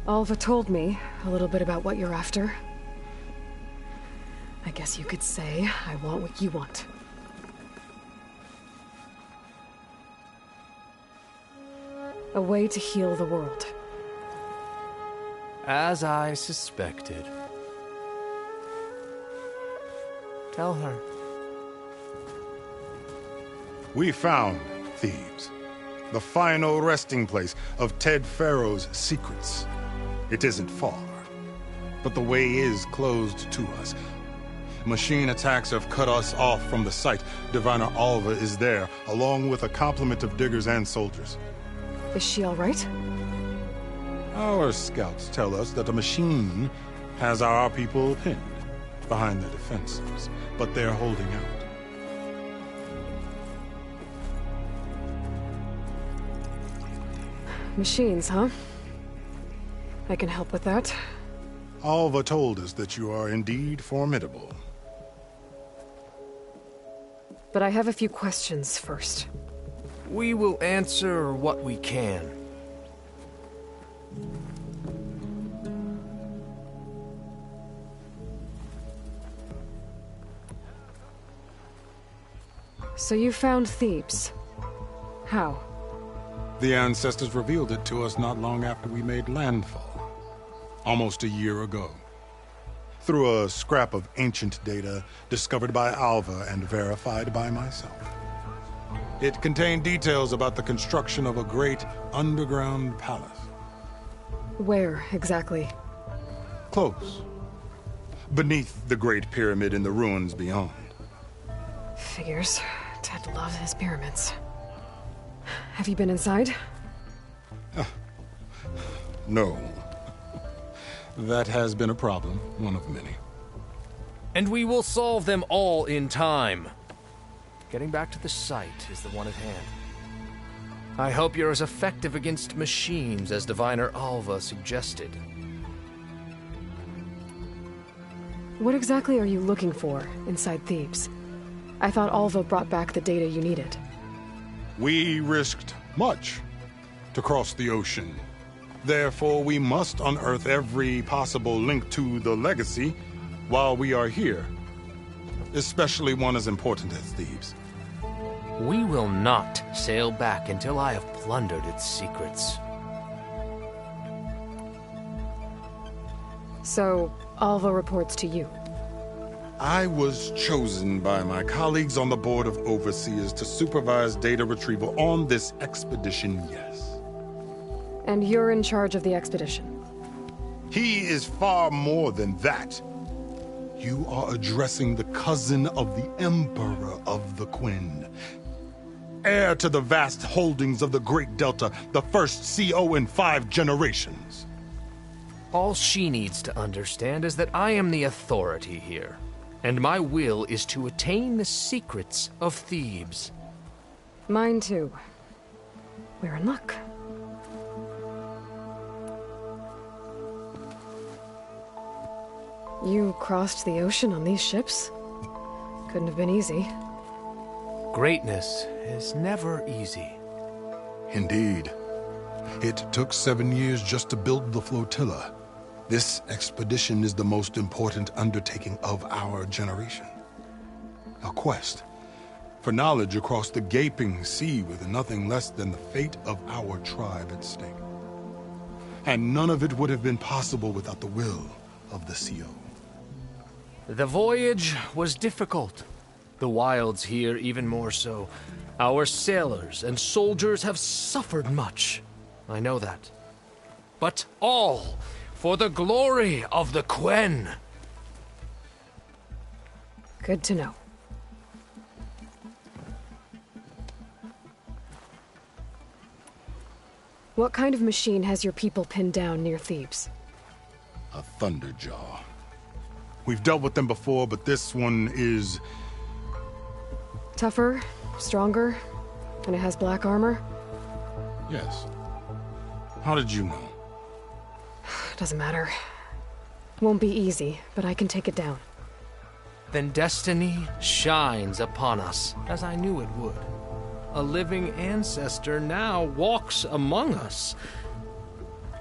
Alva told me a little bit about what you're after. I guess you could say I want what you want. A way to heal the world. As I suspected. Tell her. We found Thebes, the final resting place of Ted Faro's secrets. It isn't far, but the way is closed to us. Machine attacks have cut us off from the site. Diviner Alva is there, along with a complement of diggers and soldiers. Is she all right? Our scouts tell us that a machine has our people pinned behind their defenses, but they're holding out. Machines, huh? I can help with that. Alva told us that you are indeed formidable. But I have a few questions first. We will answer what we can. So you found Thebes. How? The ancestors revealed it to us not long after we made landfall. Almost a year ago. Through a scrap of ancient data discovered by Alva and verified by myself. It contained details about the construction of a great underground palace. Where, exactly? Close. Beneath the Great Pyramid in the ruins beyond. Figures. Ted loves his pyramids. Have you been inside? No. That has been a problem, one of many. And we will solve them all in time. Getting back to the site is the one at hand. I hope you're as effective against machines as Diviner Alva suggested. What exactly are you looking for inside Thebes? I thought Alva brought back the data you needed. We risked much to cross the ocean. Therefore, we must unearth every possible link to the legacy while we are here. Especially one as important as Thebes. We will not sail back until I have plundered its secrets. So, Alva reports to you. I was chosen by my colleagues on the Board of Overseers to supervise data retrieval on this expedition, yes. And you're in charge of the expedition? He is far more than that. You are addressing the cousin of the Emperor of the Quinn. Heir to the vast holdings of the Great Delta, the first CO in 5 generations. All she needs to understand is that I am the authority here, and my will is to attain the secrets of Thebes. Mine too. We're in luck. You crossed the ocean on these ships? Couldn't have been easy. Greatness is never easy. Indeed. It took 7 years just to build the flotilla. This expedition is the most important undertaking of our generation. A quest for knowledge across the gaping sea with nothing less than the fate of our tribe at stake. And none of it would have been possible without the will of the CO. The voyage was difficult. The wilds here even more so. Our sailors and soldiers have suffered much. I know that. But all for the glory of the Quen. Good to know. What kind of machine has your people pinned down near Thebes? A Thunderjaw. We've dealt with them before, but this one is... Tougher, stronger, and it has black armor? Yes. How did you know? Doesn't matter. Won't be easy, but I can take it down. Then destiny shines upon us, as I knew it would. A living ancestor now walks among us,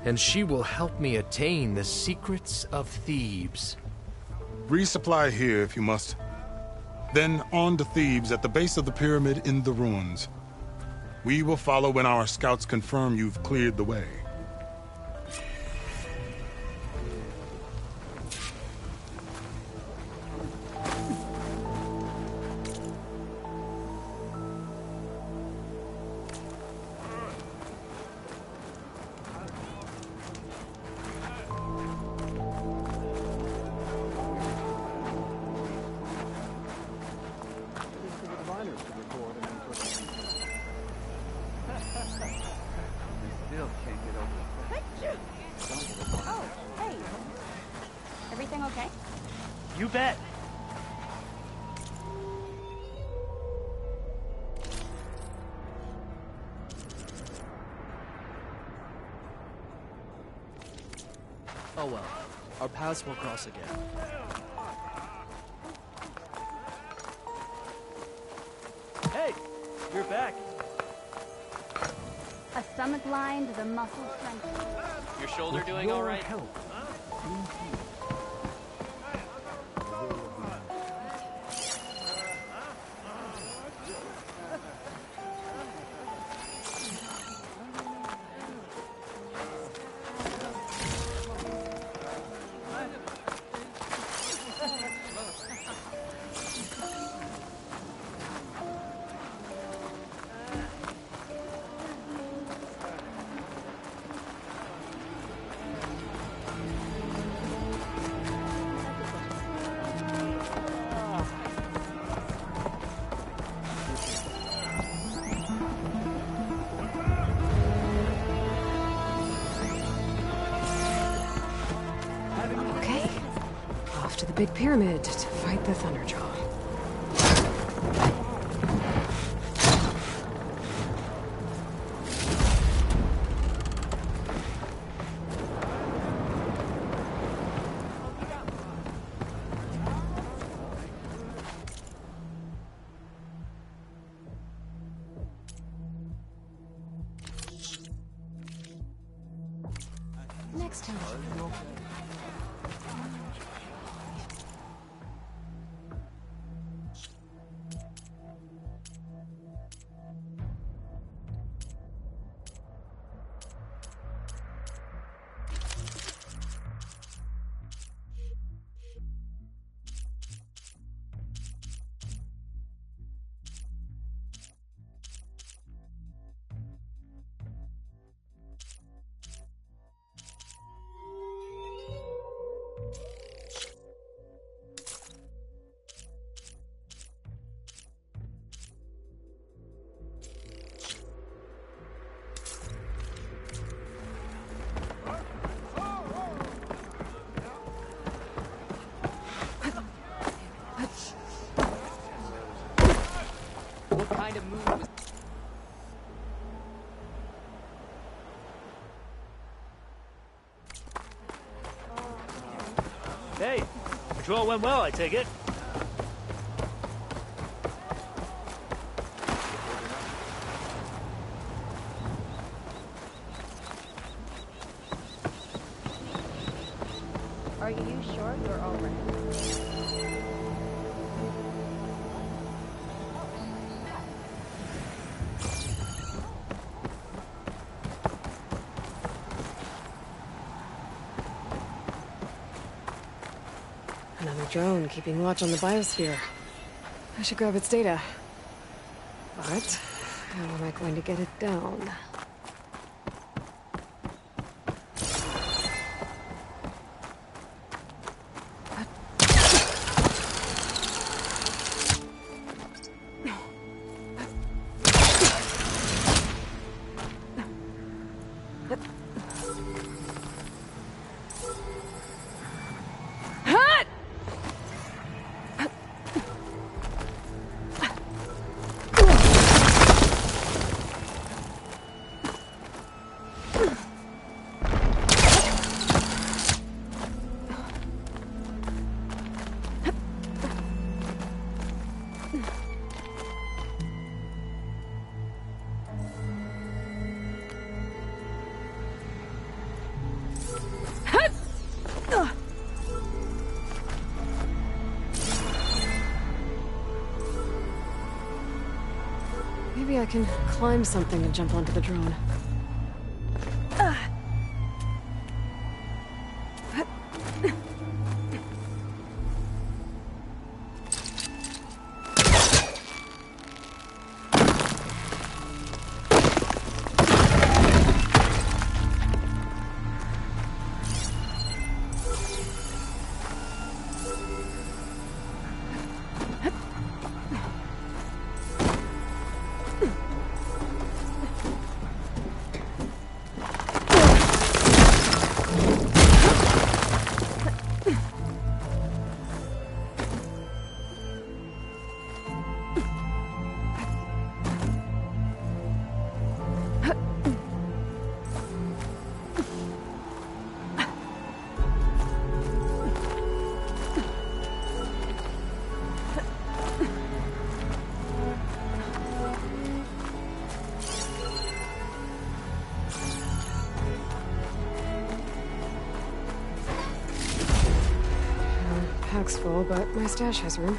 and she will help me attain the secrets of Thebes. Resupply here if you must. Then on to Thebes at the base of the pyramid in the ruins. We will follow when our scouts confirm you've cleared the way. Still can't get over You bet. Oh well, our paths will cross again. Hey, you're back. A stomach line to the muscle strength. Your shoulder doing all right? Okay. Off to the big pyramid to fight the Thunderjaw. Next time. What kind of move was... Hey, patrol went well, I take it. Are you sure you're all right? Another drone keeping watch on the biosphere. I should grab its data. But how am I going to get it down? Maybe I can climb something and jump onto the drone. full, but my stash has room.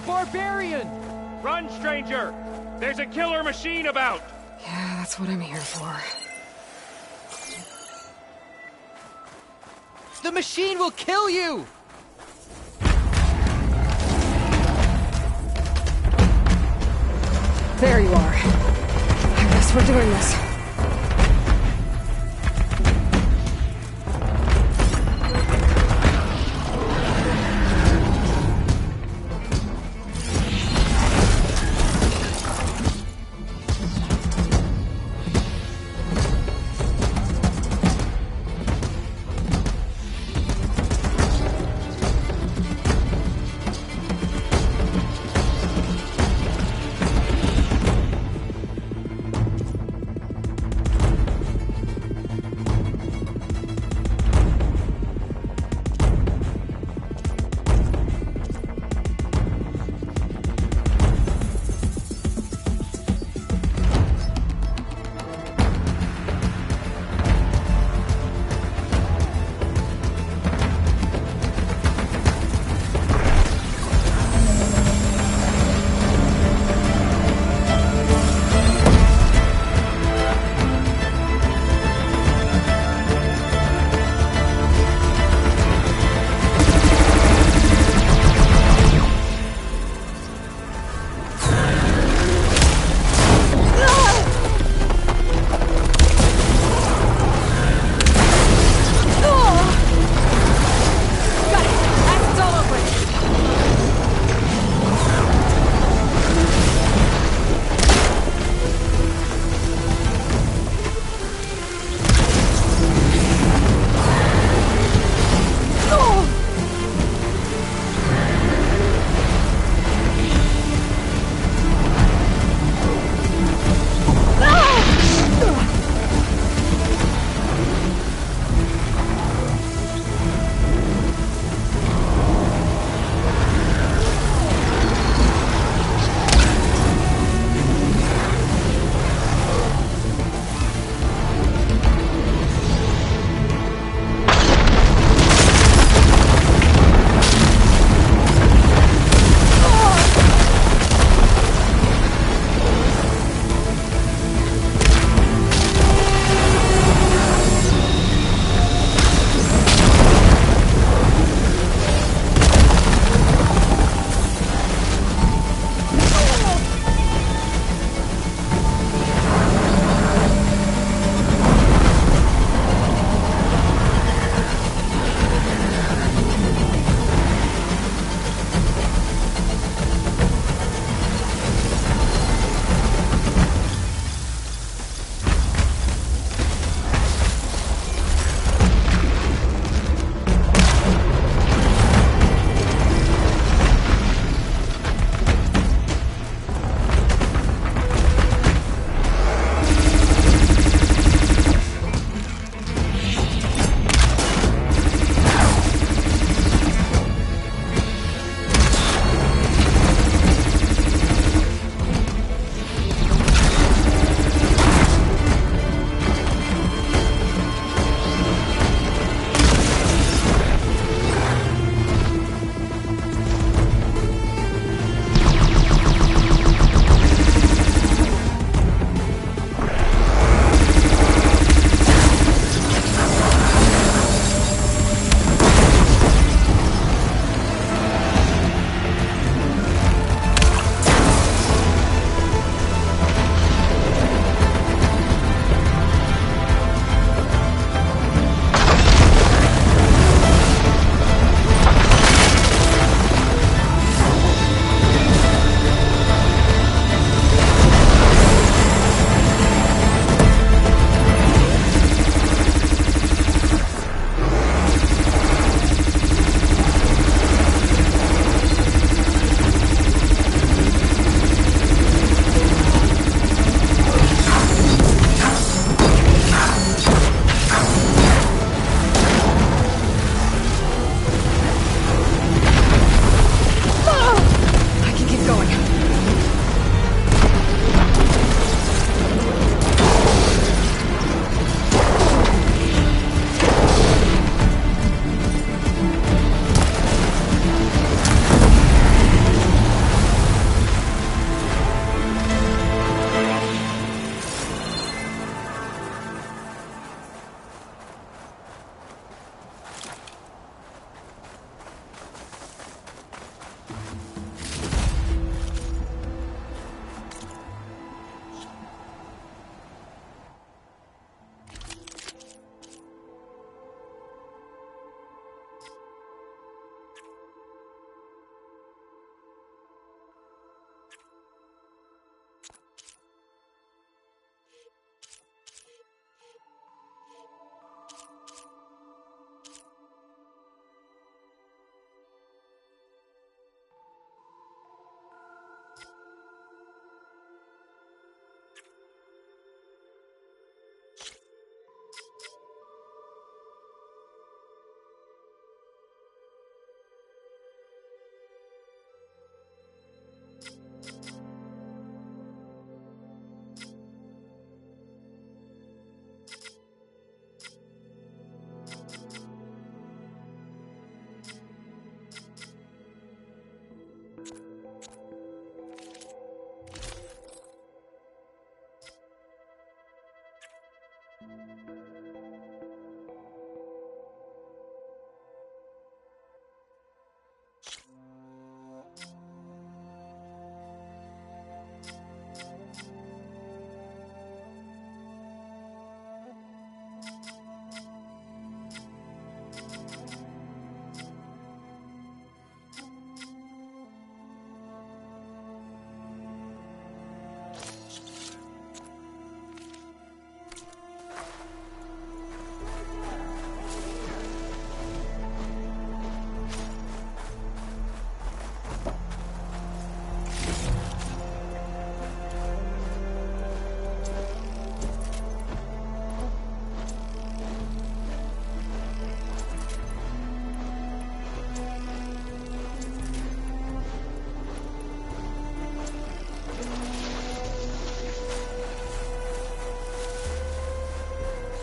Barbarian! Run, stranger! There's a killer machine about! Yeah, that's what I'm here for. The machine will kill you! There you are. I guess we're doing this.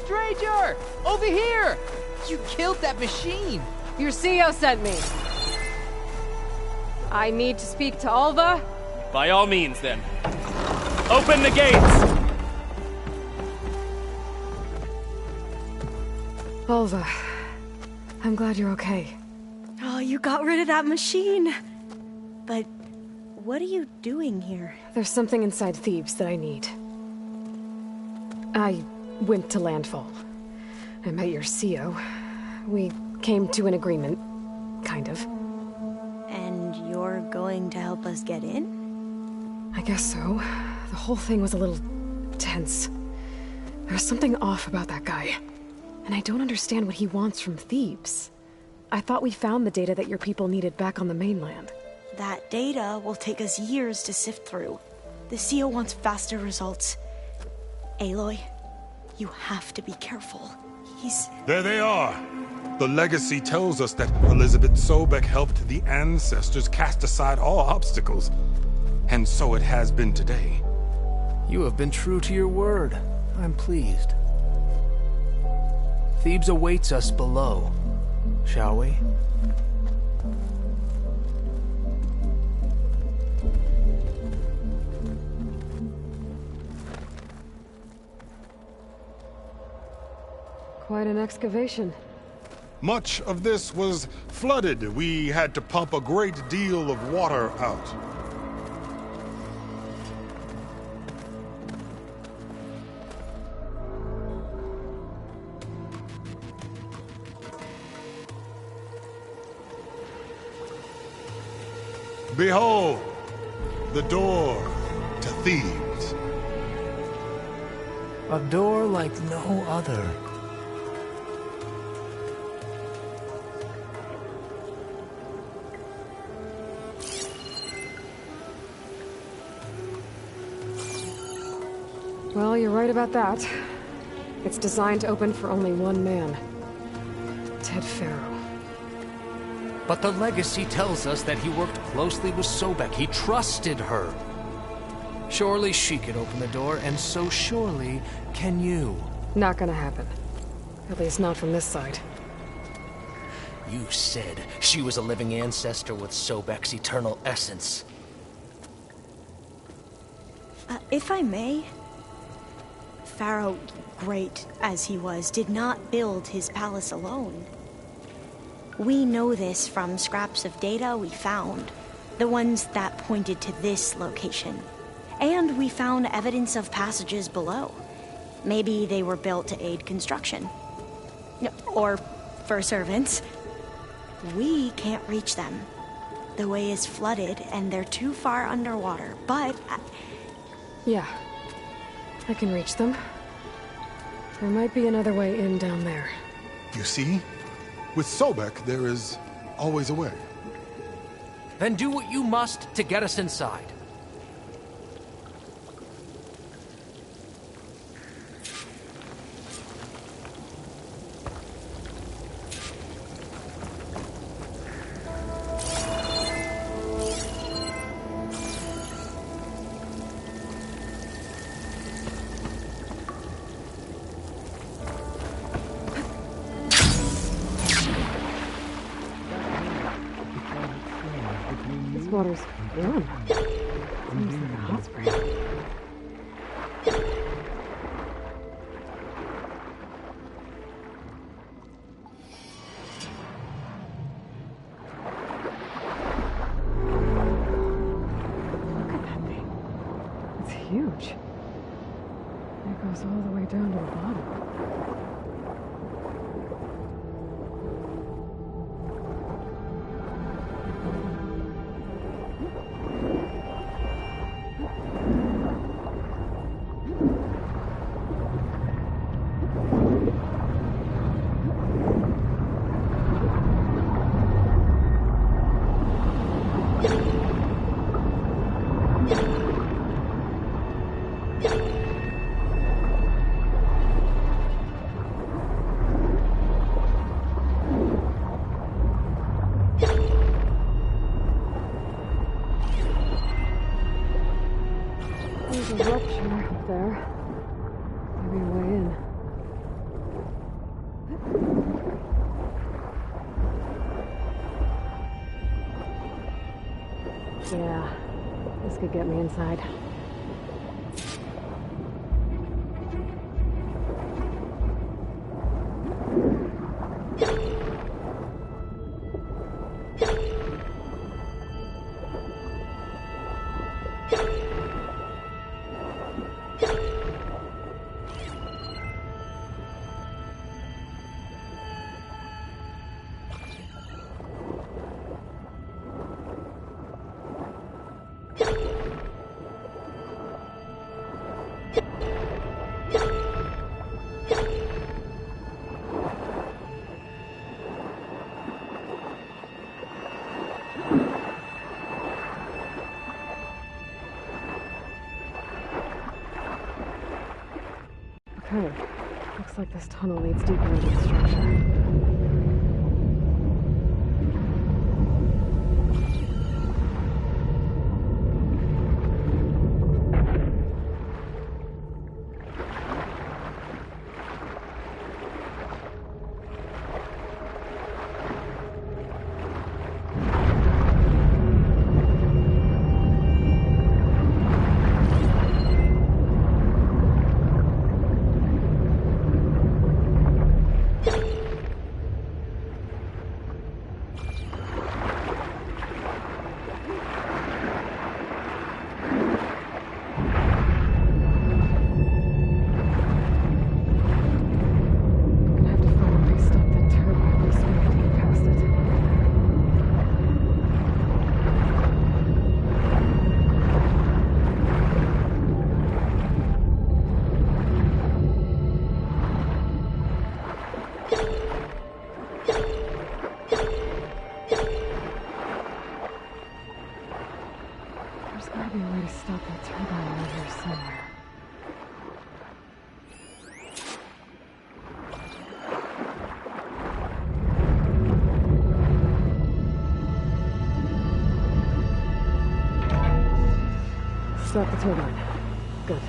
Stranger! Over here! You killed that machine! Your CEO sent me. I need to speak to Alva. By all means, then. Open the gates! Alva, I'm glad you're okay. Oh, you got rid of that machine. But what are you doing here? There's something inside Thebes that I need. I went to landfall. I met your CEO. We came to an agreement, kind of. And you're going to help us get in? I guess so. The whole thing was a little tense. There's something off about that guy. And I don't understand what he wants from Thebes. I thought we found the data that your people needed back on the mainland. That data will take us years to sift through. The CEO wants faster results. Aloy, you have to be careful. There they are! The legacy tells us that Elizabeth Sobek helped the ancestors cast aside all obstacles. And so it has been today. You have been true to your word. I'm pleased. Thebes awaits us below. Shall we? Quite an excavation. Much of this was flooded. We had to pump a great deal of water out. Behold, the door to Thebes. A door like no other. Well, you're right about that. It's designed to open for only one man. Ted Faro. But the legacy tells us that he worked closely with Sobek. He trusted her. Surely she could open the door, and so surely can you. Not gonna happen. At least not from this side. You said she was a living ancestor with Sobek's eternal essence. If I may, Faro, great as he was, did not build his palace alone. We know this from scraps of data we found, the ones that pointed to this location. And we found evidence of passages below. Maybe they were built to aid construction. Or for servants. We can't reach them. The way is flooded and they're too far underwater, but... Yeah. I can reach them. There might be another way in down there. You see? With Sobek, there is always a way. Then do what you must to get us inside. Water's warm. Seems like a hot spring. down to the bottom. Yeah, this could get me inside. Okay, looks like this tunnel leads deeper into the structure. Stop the turbine. Good.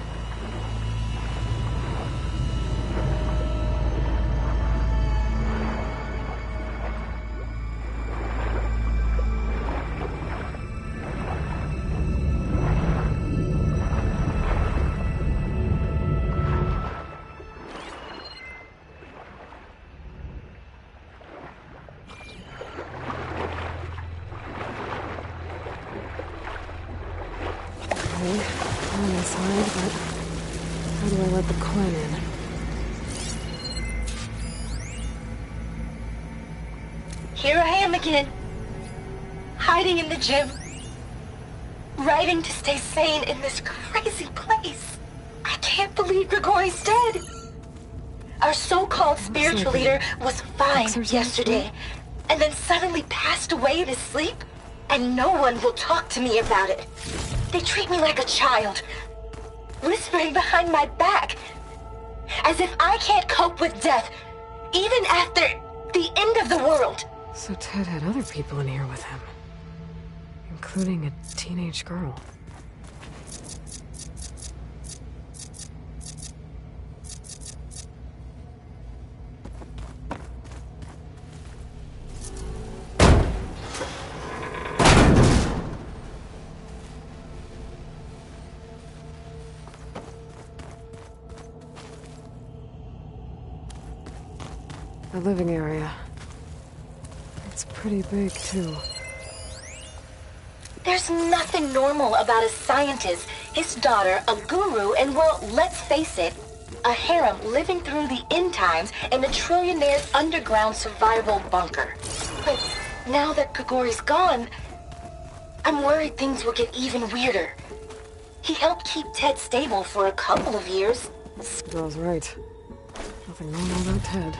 On this side, but how do I let the Quen in? Here I am again, hiding in the gym, writing to stay sane in this crazy place. I can't believe Grigori's dead. Our so-called spiritual leader was fine yesterday, and then suddenly passed away in his sleep, and no one will talk to me about it. They treat me like a child, whispering behind my back, as if I can't cope with death, even after the end of the world. So Ted had other people in here with him, including a teenage girl. The living area. It's pretty big, too. There's nothing normal about a scientist, his daughter, a guru, and well, let's face it, A harem living through the end times in a trillionaire's underground survival bunker. But now that Grigori's gone, I'm worried things will get even weirder. He helped keep Ted stable for a couple of years. Girl's right. Nothing normal about Ted.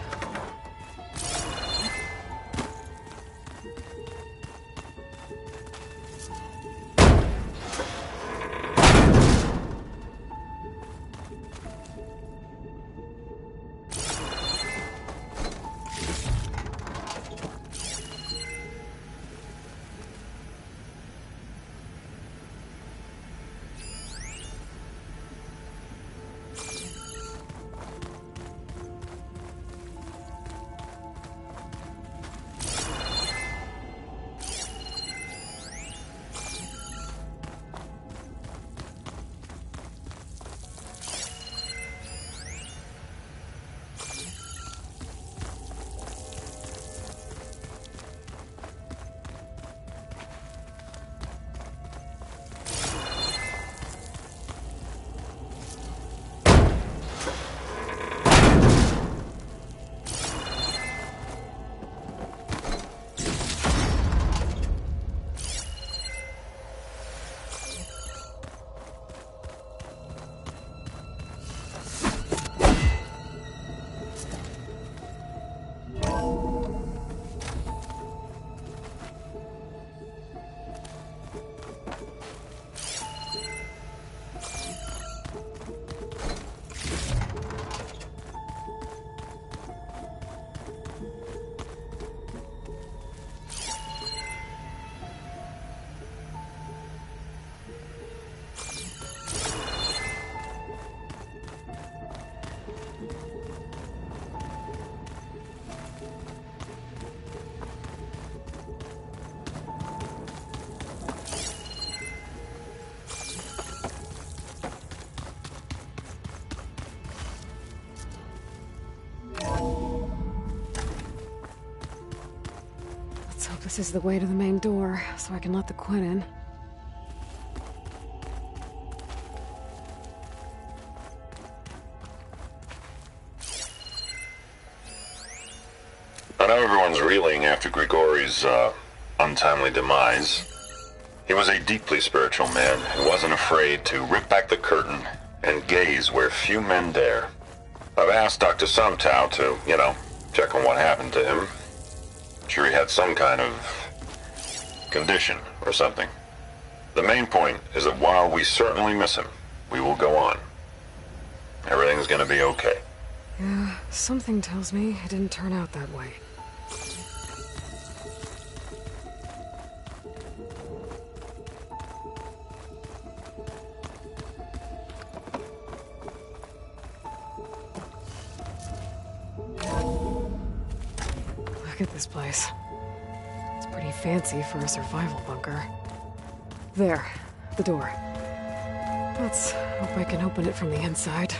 Let's hope this is the way to the main door, so I can let the Quinn in. I know everyone's reeling after Grigori's, untimely demise. He was a deeply spiritual man who wasn't afraid to rip back the curtain and gaze where few men dare. I've asked Dr. Sumtow to, check on what happened to him. Sure he had some kind of condition or something. The main point is that while we certainly miss him, we will go on. Everything's gonna be okay. Yeah, something tells me it didn't turn out that way. Look at this place. It's pretty fancy for a survival bunker. There, the door. Let's hope I can open it from the inside.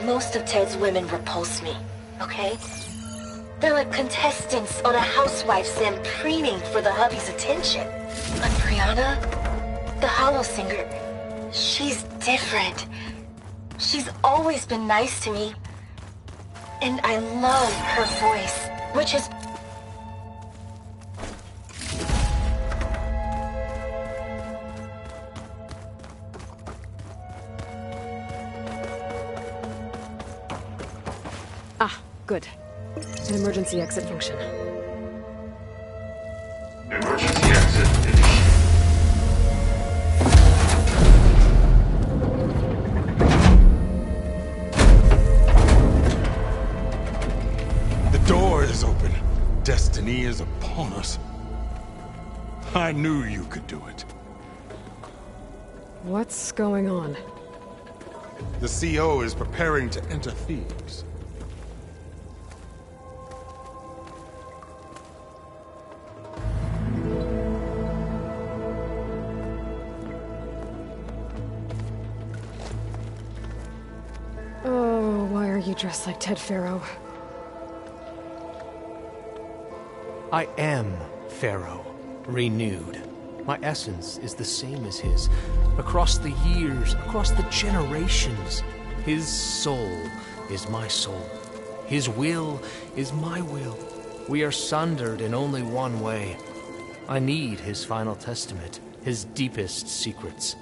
Most of Ted's women repulse me, okay? They're like contestants on a housewife sim preening for the hubby's attention. But Brianna, the hollow singer, she's different. She's always been nice to me. And I love her voice, which is... Ah, good. An emergency exit function. Emergency exit The door is open. Destiny is upon us. I knew you could do it. What's going on? The CO is preparing to enter Thebes. dress like Ted Faro. I am Faro, renewed. My essence is the same as his. Across the years, across the generations, his soul is my soul. His will is my will. We are sundered in only one way. I need his final testament, his deepest secrets.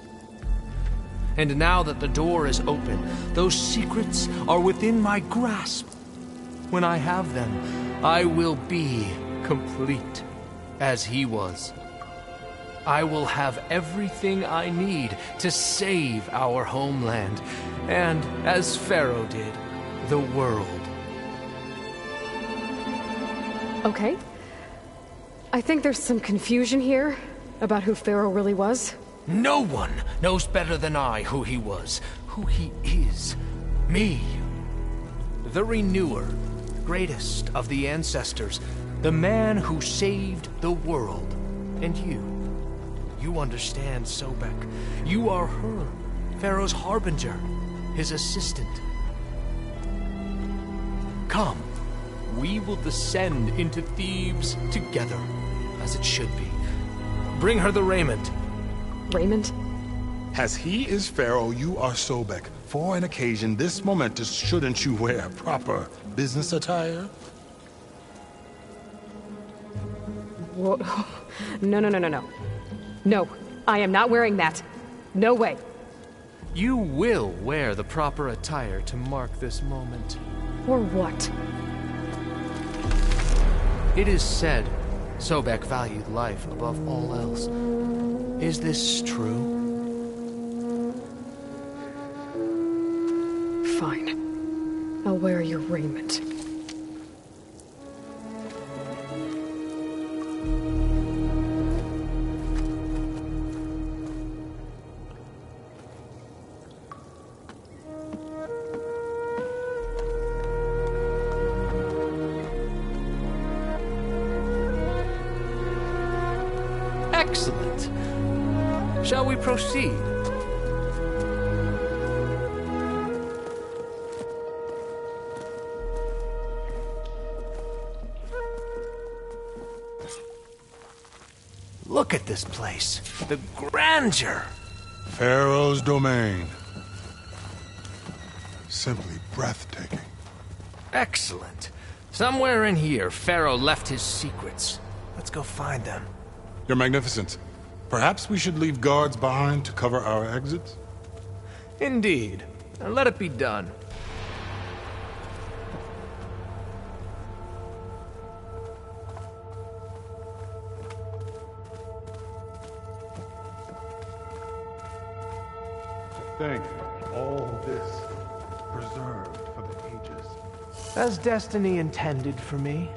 And now that the door is open, those secrets are within my grasp. When I have them, I will be complete, as he was. I will have everything I need to save our homeland, and, as Faro did, the world. Okay. I think there's some confusion here about who Faro really was. No one knows better than I who he was, who he is. Me. The Renewer, greatest of the ancestors, the man who saved the world. And you. You understand, Sobek. You are her, Pharaoh's harbinger, his assistant. Come, we will descend into Thebes together, as it should be. Bring her the raiment. Raiment? As he is Pharaoh, you are Sobek. For an occasion this momentous, shouldn't you wear proper business attire? Whoa. No. No, I am not wearing that. No way. You will wear the proper attire to mark this moment. Or what? It is said Sobek valued life above all else. Is this true? Fine. I'll wear your raiment. Excellent. Shall we proceed? Look at this place. The grandeur. Pharaoh's domain. Simply breathtaking. Excellent. Somewhere in here, Pharaoh left his secrets. Let's go find them. Your Magnificence, perhaps we should leave guards behind to cover our exits? Indeed. Now let it be done. Think all this preserved for the ages. As destiny intended for me.